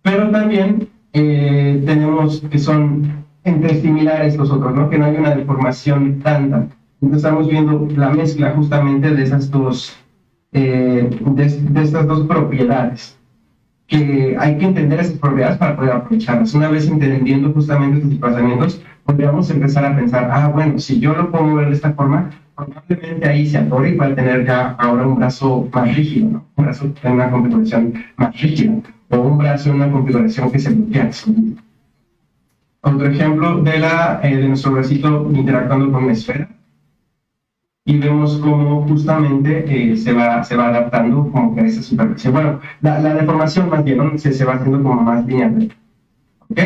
Pero también tenemos que son entre similares los otros, ¿no? Que no hay una deformación tanta. Entonces estamos viendo la mezcla justamente de esas dos, de estas dos propiedades. Que hay que entender esas propiedades para poder aprovecharlas. Una vez entendiendo justamente estos desplazamientos, podríamos empezar a pensar, bueno, si yo lo puedo mover de esta forma, probablemente ahí se atore y pueda tener ya ahora un brazo más rígido, ¿no? Un brazo en una configuración más rígida, o un brazo en una configuración que se bloquea. Otro ejemplo de nuestro bracito interactuando con una esfera. Y vemos cómo justamente se va adaptando como que a esa superficie. Bueno, la deformación más bien, ¿no? se va haciendo como más lineal. ¿Ok?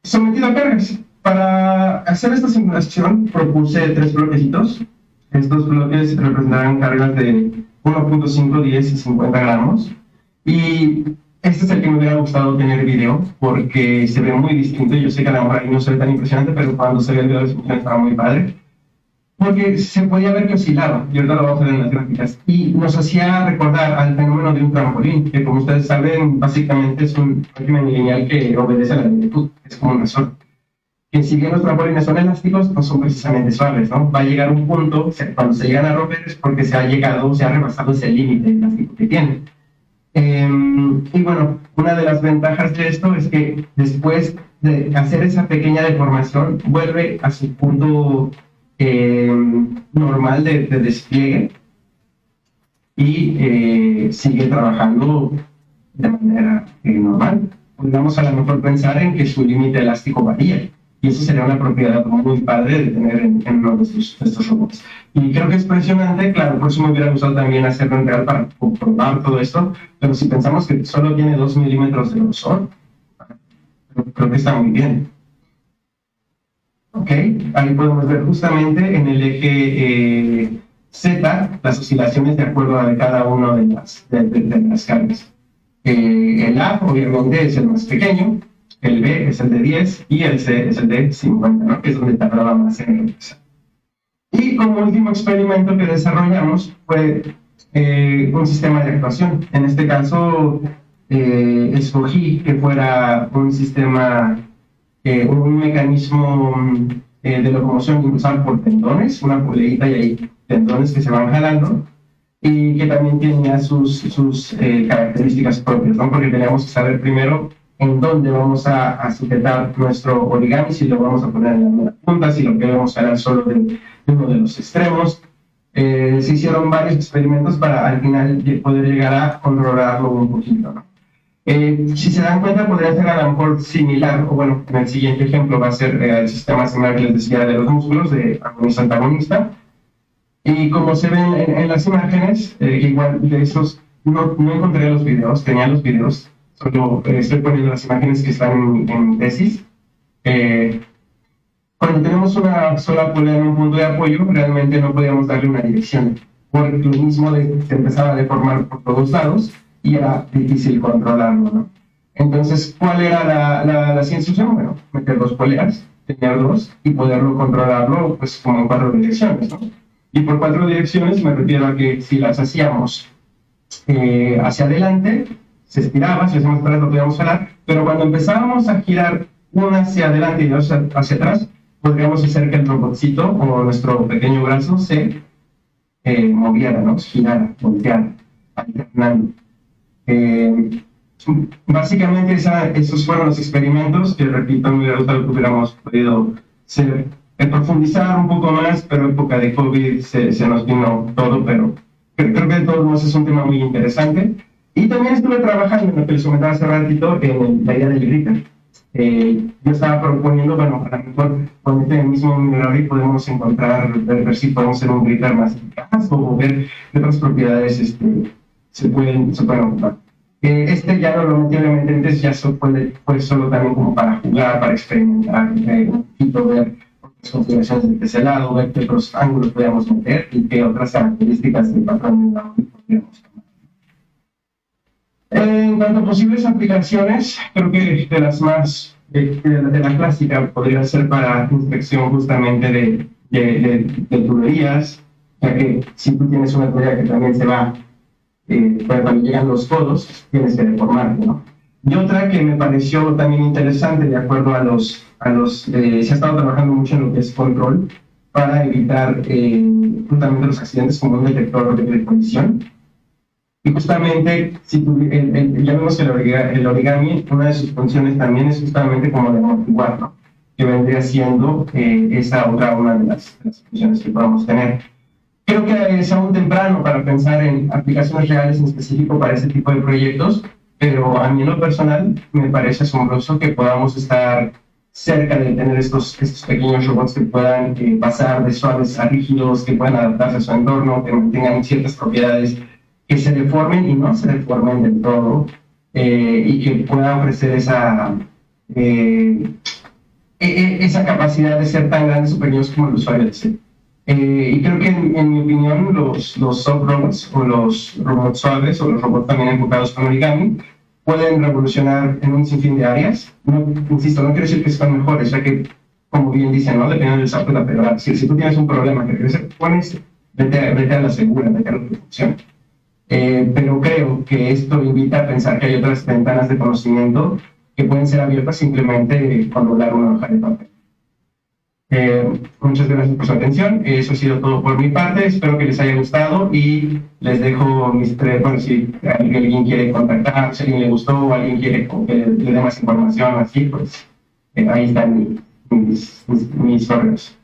Sometido a cargas. Para hacer esta simulación propuse 3 bloquecitos. Estos bloques representarán cargas de 1.5, 10 y 50 gramos. Y este es el que me hubiera gustado tener video porque se ve muy distinto. Yo sé que a lo mejor ahí no se ve tan impresionante, pero cuando se ve el video de simulación estaba muy padre. Porque se podía ver que oscilaba, y ahorita lo vamos a ver en las gráficas, y nos hacía recordar al fenómeno de un trampolín, que como ustedes saben, básicamente es un régimen lineal que obedece a la lentitud, es como un resorte. Que si bien los trampolines son elásticos, no son precisamente suaves, ¿no? Va a llegar un punto, cuando se llegan a romper es porque se ha rebasado ese límite elástico que tienen. Y bueno, una de las ventajas de esto es que después de hacer esa pequeña deformación, vuelve a su punto normal de despliegue y sigue trabajando de manera normal. Podríamos a lo mejor pensar en que su límite elástico varía y eso sería una propiedad muy padre de tener en uno de estos robots. Y creo que es impresionante, claro, por eso me hubiera gustado también hacerlo en real para comprobar todo esto, pero si pensamos que solo tiene 2 milímetros de grosor, creo que está muy bien. ¿Ok? Ahí podemos ver justamente en el eje Z las oscilaciones de acuerdo a cada una de las cargas. El A obviamente es el más pequeño, el B es el de 10 y el C es el de 50, ¿no? Que es donde tardaba más en empezar. Y como último experimento que desarrollamos fue un sistema de actuación. En este caso escogí que fuera un sistema un mecanismo de locomoción impulsado por tendones, una poleita y ahí tendones que se van jalando y que también tenía sus características propias, ¿no? Porque teníamos que saber primero en dónde vamos a sujetar nuestro origami, si lo vamos a poner en la punta, si lo queremos jalar solo de uno de los extremos. Se hicieron varios experimentos para al final poder llegar a controlarlo un poquito, ¿no? Si se dan cuenta, podría ser a lo mejor similar, o bueno, en el siguiente ejemplo va a ser el sistema similar que les decía de los músculos, de agonista-antagonista. Y como se ven en las imágenes, igual de esos, no encontré los videos, tenía los videos, solo estoy poniendo las imágenes que están en tesis. Cuando tenemos una sola polea en un punto de apoyo, realmente no podíamos darle una dirección, porque lo mismo se empezaba a deformar por todos lados, y era difícil controlarlo, ¿no? Entonces, ¿cuál era la ciencia? Bueno, meter 2 poleas, tener 2 y poderlo controlarlo pues como en 4 direcciones, ¿no? Y por 4 direcciones me refiero a que si las hacíamos hacia adelante, se estiraba, si hacíamos atrás lo podíamos jalar, pero cuando empezábamos a girar una hacia adelante y otra hacia atrás, podríamos hacer que el robotcito o nuestro pequeño brazo se moviera, ¿no? Girara, volteara, alternando. Básicamente esos fueron los experimentos que, repito, me hubiera gustado que hubiéramos podido profundizar un poco más, pero en época de COVID se nos vino todo, pero creo que de todos modos es un tema muy interesante. Y también estuve trabajando en lo que les comentaba hace ratito, en la idea del gripper. Yo estaba proponiendo, bueno, a lo mejor con este mismo mineral podemos encontrar, ver si podemos hacer un gripper más eficaz o ver qué otras propiedades se pueden ocupar. Ya no lo metí obviamente, ya se puede solo también como para jugar, para experimentar, un poquito, ver las configuraciones de ese lado, ver qué otros ángulos podíamos meter y qué otras características del patrón podríamos tomar. En cuanto a posibles aplicaciones, creo que de las más, de la clásica, podría ser para inspección justamente de tuberías, ya que si tú tienes una tubería que también se va, cuando llegan los codos, tienes que deformarlo, ¿no? Y otra que me pareció también interesante, de acuerdo se ha estado trabajando mucho en lo que es control, para evitar justamente los accidentes como un detector de colisión. Y justamente, ya vemos que el origami, una de sus funciones también es justamente como de amortiguar, ¿no? Que vendría siendo esa otra una de las funciones que podamos tener. Creo que es aún temprano para pensar en aplicaciones reales en específico para este tipo de proyectos, pero a mí en lo personal me parece asombroso que podamos estar cerca de tener estos pequeños robots que puedan pasar de suaves a rígidos, que puedan adaptarse a su entorno, que tengan ciertas propiedades que se deformen y no se deformen del todo, y que pueda ofrecer esa capacidad de ser tan grandes o pequeños como el usuario desea. Y creo que en mi opinión los soft robots o los robots suaves o los robots también enfocados con origami pueden revolucionar en un sinfín de áreas. No, insisto, no quiero decir que sean mejores, ya que, como bien dicen, ¿no? Dependiendo del software, pero si tú tienes un problema que pones, vete a la segura, vete a la que funciona. Pero creo que esto invita a pensar que hay otras ventanas de conocimiento que pueden ser abiertas simplemente con doblar una hoja de papel. Muchas gracias por su atención. Eso ha sido todo por mi parte. Espero que les haya gustado y les dejo mis tres. Bueno, si alguien quiere contactar, si a alguien le gustó o alguien quiere que le dé más información así, pues ahí están mis correos.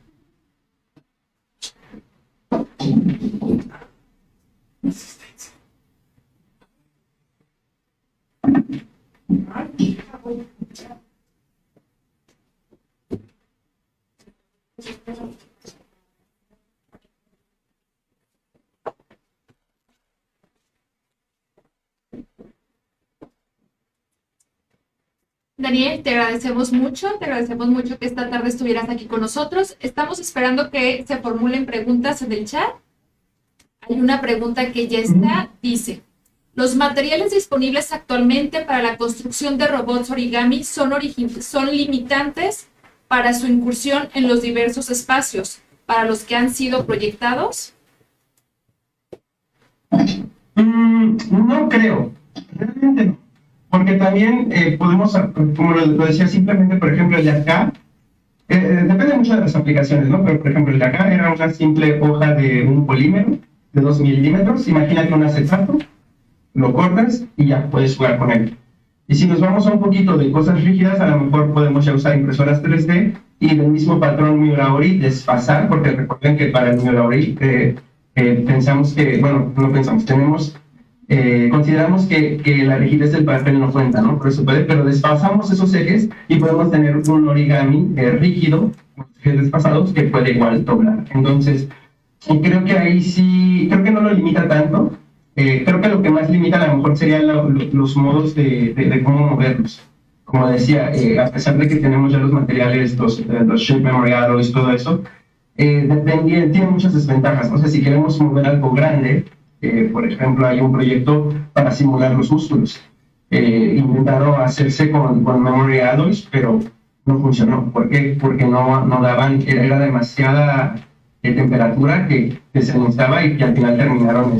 Daniel, te agradecemos mucho que esta tarde estuvieras aquí con nosotros. Estamos esperando que se formulen preguntas en el chat. Hay una pregunta que ya está, dice: ¿los materiales disponibles actualmente para la construcción de robots origami son limitantes para su incursión en los diversos espacios para los que han sido proyectados? No creo, realmente no. Porque también podemos, como lo decía, simplemente, por ejemplo, el de acá, depende mucho de las aplicaciones, ¿no? Pero, por ejemplo, el de acá era una simple hoja de un polímero de 2 milímetros. Imagínate un acetato, lo cortas y ya puedes jugar con él. Y si nos vamos a un poquito de cosas rígidas, a lo mejor podemos ya usar impresoras 3D y del mismo patrón Miuraori desfasar, porque recuerden que para el Miuraori pensamos que, bueno, no pensamos, consideramos que la rigidez del papel no cuenta, ¿no? Por eso pero desfasamos esos ejes y podemos tener un origami rígido, ejes desfasados, que puede igual doblar. Entonces, creo que ahí sí, creo que no lo limita tanto. Creo que lo que más limita a lo mejor serían los modos de cómo moverlos. Como decía, a pesar de que tenemos ya los materiales, los shape memory alloys, todo eso, tiene muchas desventajas. O sea, si queremos mover algo grande, por ejemplo, hay un proyecto para simular los músculos. Intentaron hacerse con memory alloys, pero no funcionó. ¿Por qué? Porque no daban, era demasiada temperatura que se necesitaba y que al final terminaron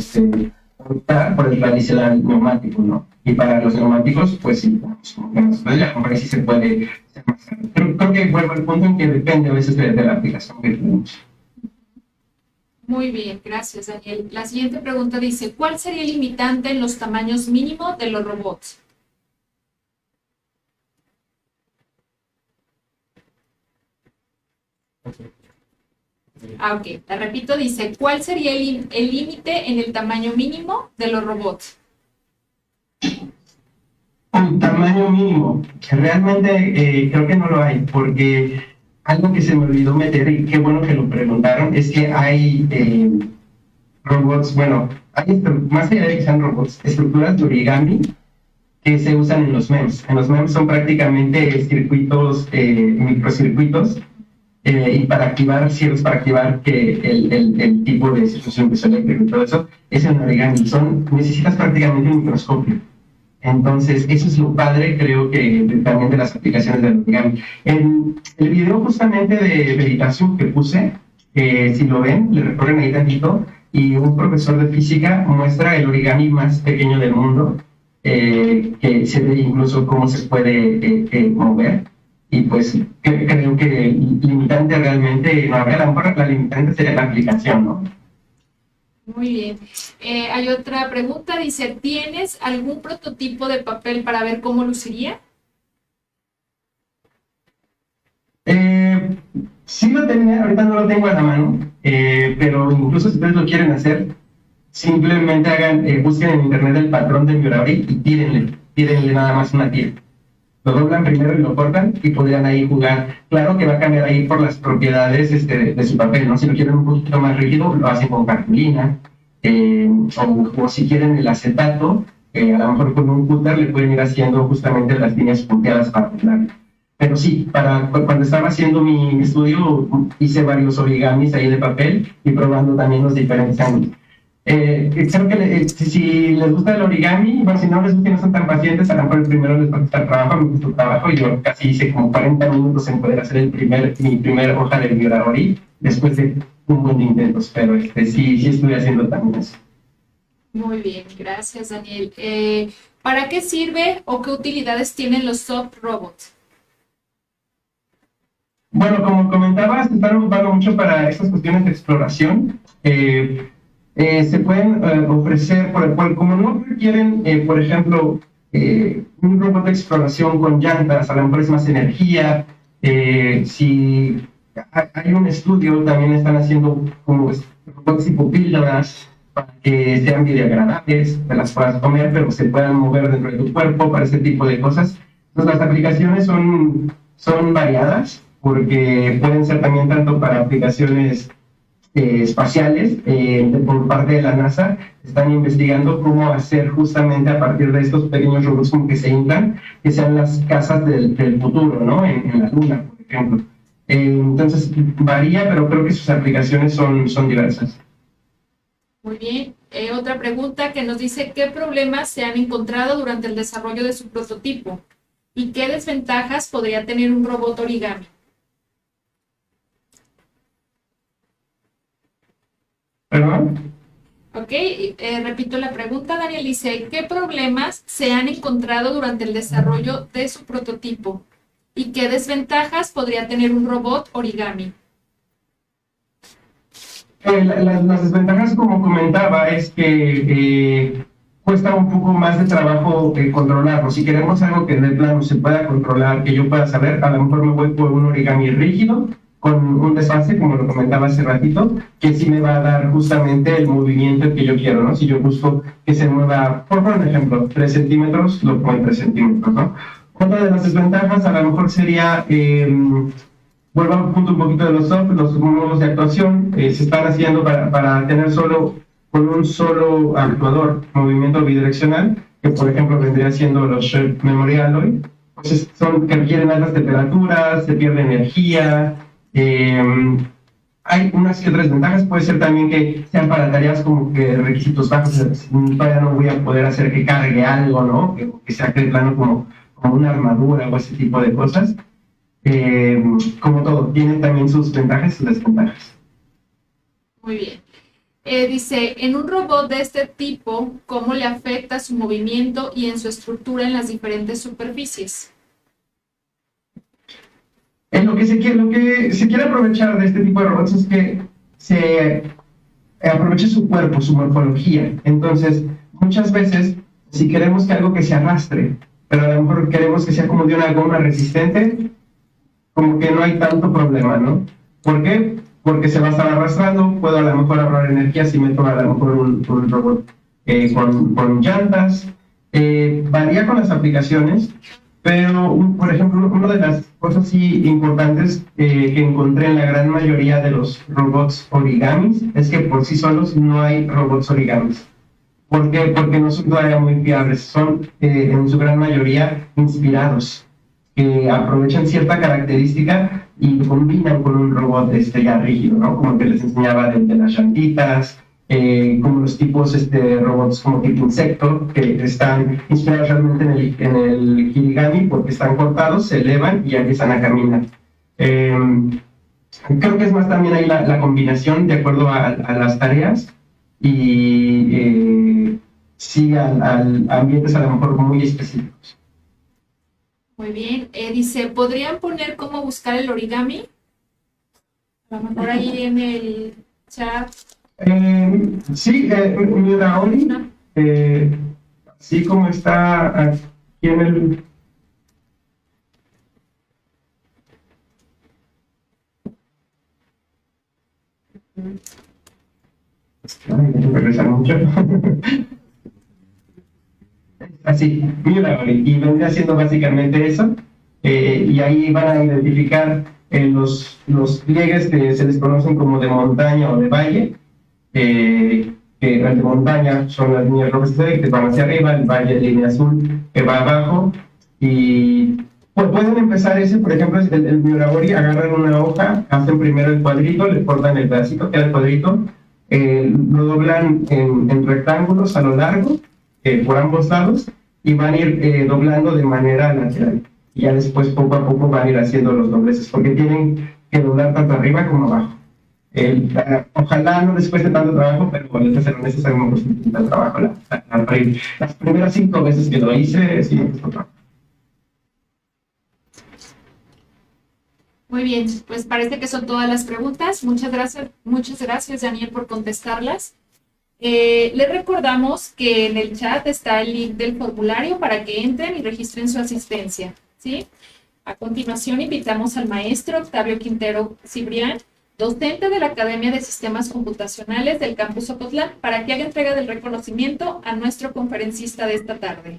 por el tradicional neumático, ¿no? Y para los neumáticos, pues sí, ya comprar si se puede. Creo que vuelvo al punto en que depende a veces de la aplicación que tenemos. Muy bien, gracias, Daniel. La siguiente pregunta dice: ¿cuál sería el limitante en los tamaños mínimos de los robots? Ok, la repito, dice: ¿cuál sería el límite en el tamaño mínimo de los robots? tamaño mínimo. Realmente creo que no lo hay, porque algo que se me olvidó meter, y qué bueno que lo preguntaron, es que hay robots, bueno, hay más allá de que sean robots, estructuras de origami que se usan en los MEMS. En los MEMS son prácticamente circuitos, microcircuitos, y para activar ciertos, para activar que el tipo de circuito eléctrico y todo eso, es en origami. Necesitas prácticamente un microscopio. Entonces, eso es lo padre, creo que también de las aplicaciones del origami. En el video justamente de meditación que puse, si lo ven, le recorren ahí tantito, y un profesor de física muestra el origami más pequeño del mundo, que se ve incluso cómo se puede mover. Y pues creo que el limitante realmente, no, a lo mejor la limitante sería la aplicación, ¿no? Muy bien. Hay otra pregunta, dice, ¿tienes algún prototipo de papel para ver cómo luciría? Sí lo tenía, ahorita no lo tengo a la mano, pero incluso si ustedes lo quieren hacer, simplemente busquen en internet el patrón de Miurauri y tírenle nada más una tira. Lo doblan primero y lo cortan y podrían ahí jugar. Claro que va a cambiar ahí por las propiedades de su papel, ¿no? Si lo quieren un poquito más rígido, lo hacen con cartulina, o si quieren el acetato, a lo mejor con un cúter le pueden ir haciendo justamente las líneas punteadas para doblar. Pero sí, cuando estaba haciendo mi estudio, hice varios origamis ahí de papel y probando también los diferentes ángulos. Creo que si les gusta el origami, bueno, si no les gusta y no son tan pacientes, a lo mejor el primero les va a costar trabajo, me costó trabajo, y yo casi hice como 40 minutos en poder hacer mi primer hoja de Miurauri, después de un buen de intentos, pero sí estuve haciendo también eso. Muy bien, gracias Daniel. ¿Para qué sirve o qué utilidades tienen los soft robots? Bueno, como comentabas, se están ocupando mucho para estas cuestiones de exploración. Se pueden ofrecer, por el cual, como no requieren, por ejemplo, un robot de exploración con llantas, a lo mejor es más energía. Si hay un estudio, también están haciendo como robots tipo píldoras para que sean biodegradables, te las puedas comer, pero se puedan mover dentro de tu cuerpo para ese tipo de cosas. Entonces, las aplicaciones son variadas, porque pueden ser también tanto para aplicaciones espaciales. Por parte de la NASA están investigando cómo hacer justamente a partir de estos pequeños robots como que se inflan, que sean las casas del futuro, ¿no? En la Luna, por ejemplo. Entonces varía, pero creo que sus aplicaciones son diversas. Muy bien. Otra pregunta que nos dice, ¿qué problemas se han encontrado durante el desarrollo de su prototipo? ¿Y qué desventajas podría tener un robot origami? ¿Perdón? Ok, repito la pregunta, Daniel dice, ¿qué problemas se han encontrado durante el desarrollo de su prototipo? ¿Y qué desventajas podría tener un robot origami? Las desventajas, como comentaba, es que cuesta un poco más de trabajo controlarlo. Si queremos algo que de plano se pueda controlar, que yo pueda saber, a lo mejor me voy por un origami rígido, con un desfase, como lo comentaba hace ratito, que sí me va a dar justamente el movimiento que yo quiero, ¿no? Si yo busco que se mueva, por ejemplo, 3 centímetros, lo pongo en 3 centímetros, ¿no? Otra de las desventajas a lo mejor sería, vuelvo al punto un poquito de los soft, los modos de actuación, se están haciendo para tener con un solo actuador, movimiento bidireccional, que por ejemplo vendría siendo los Shared Memory Alloy, pues que requieren altas temperaturas, se pierde energía. Hay unas y otras ventajas, puede ser también que sean para tareas como que requisitos bajos, todavía no voy a poder hacer que cargue algo, ¿no? Que sea de plano como una armadura o ese tipo de cosas. Como todo, tiene también sus ventajas y sus desventajas. Muy bien. Dice, en un robot de este tipo, ¿cómo le afecta su movimiento y en su estructura en las diferentes superficies? Lo que se quiere aprovechar de este tipo de robots es que se aproveche su cuerpo, su morfología. Entonces, muchas veces, si queremos que algo que se arrastre, pero a lo mejor queremos que sea como de una goma resistente, como que no hay tanto problema, ¿no? ¿Por qué? Porque se va a estar arrastrando, puedo a lo mejor ahorrar energía si meto a lo mejor un robot con llantas, Varía con las aplicaciones, pero, por ejemplo, una de las cosas sí importantes que encontré en la gran mayoría de los robots origamis es que por sí solos no hay robots origamis. ¿Por qué? Porque no son todavía muy fiables, son en su gran mayoría inspirados, que aprovechan cierta característica y combinan con un robot ya rígido, ¿no? Como que les enseñaba de las llantitas, como los tipos robots como tipo insecto, que están inspirados realmente en el kirigami porque están cortados, se elevan y ya empiezan a caminar. Creo que es más también ahí la combinación de acuerdo a las tareas y sí al ambientes a lo mejor muy específicos. Muy bien. Dice, ¿podrían poner cómo buscar el origami? A lo mejor ahí en el chat. Sí, Miraori, ¿No? así como está aquí en el... Ay, me regresar mucho. Así, Miraori, y vendría siendo básicamente eso, y ahí van a identificar los pliegues que se les conocen como de montaña o de valle, que las de montaña son las líneas rojas que van hacia arriba, el valle línea azul que va abajo, y pues pueden empezar ese, por ejemplo, el Miraori, agarran una hoja, hacen primero el cuadrito, le cortan el pedacito que era el cuadrito, lo doblan en rectángulos a lo largo, por ambos lados, y van a ir doblando de manera lateral. Y ya después, poco a poco, van a ir haciendo los dobleces, porque tienen que doblar tanto arriba como abajo. Ojalá no les cueste tanto trabajo, pero les hacer honestos, a mí me costó tanto trabajo. Las primeras 5 veces que lo hice, sí me costó trabajo. Muy bien, pues parece que son todas las preguntas. Muchas gracias, Daniel, por contestarlas. Les recordamos que en el chat está el link del formulario para que entren y registren su asistencia, ¿sí? A continuación, invitamos al maestro Octavio Quintero Cibrián, docente de la Academia de Sistemas Computacionales del Campus Ocotlán, para que haga entrega del reconocimiento a nuestro conferencista de esta tarde.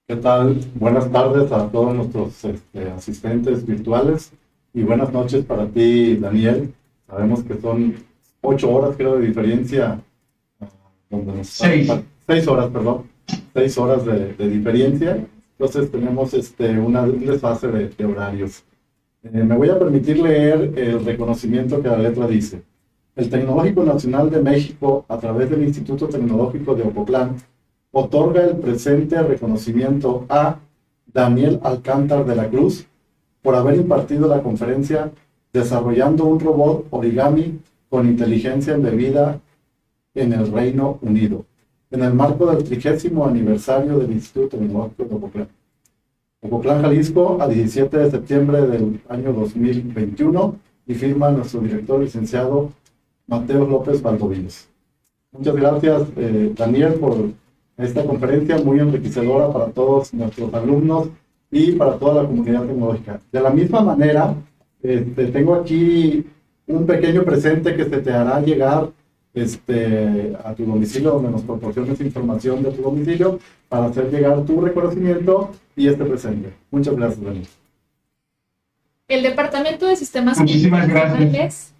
¿Qué tal? Buenas tardes a todos nuestros asistentes virtuales y buenas noches para ti, Daniel. Sabemos que son 8 horas, creo, de diferencia. Donde 6. 6 horas, perdón. 6 horas de diferencia. Entonces tenemos un desfase de horarios. Me voy a permitir leer el reconocimiento que la letra dice. El Tecnológico Nacional de México, a través del Instituto Tecnológico de Ocotlán, otorga el presente reconocimiento a Daniel Alcántar de la Cruz por haber impartido la conferencia Desarrollando un robot origami con inteligencia embebida en el Reino Unido, en el marco del 30º aniversario del Instituto Tecnológico de Ocotlán. Ocotlán, Jalisco, a 17 de septiembre del año 2021, y firma nuestro director licenciado Mateo López Valdovinos. Muchas gracias, Daniel, por esta conferencia muy enriquecedora para todos nuestros alumnos y para toda la comunidad tecnológica. De la misma manera, tengo aquí un pequeño presente que se te hará llegar a tu domicilio, donde nos proporciones información de tu domicilio para hacer llegar tu reconocimiento y este presente. Muchas gracias, Daniel. El Departamento de Sistemas Muchísimas Computacionales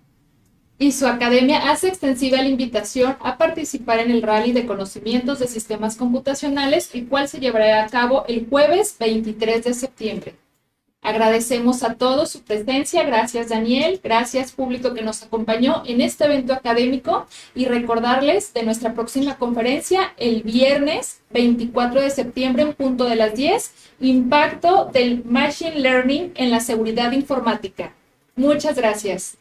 y su academia hace extensiva la invitación a participar en el Rally de Conocimientos de Sistemas Computacionales, el cual se llevará a cabo el jueves 23 de septiembre. Agradecemos a todos su presencia, gracias Daniel, gracias público que nos acompañó en este evento académico, y recordarles de nuestra próxima conferencia el viernes 24 de septiembre en punto de las 10, impacto del Machine Learning en la seguridad informática. Muchas gracias.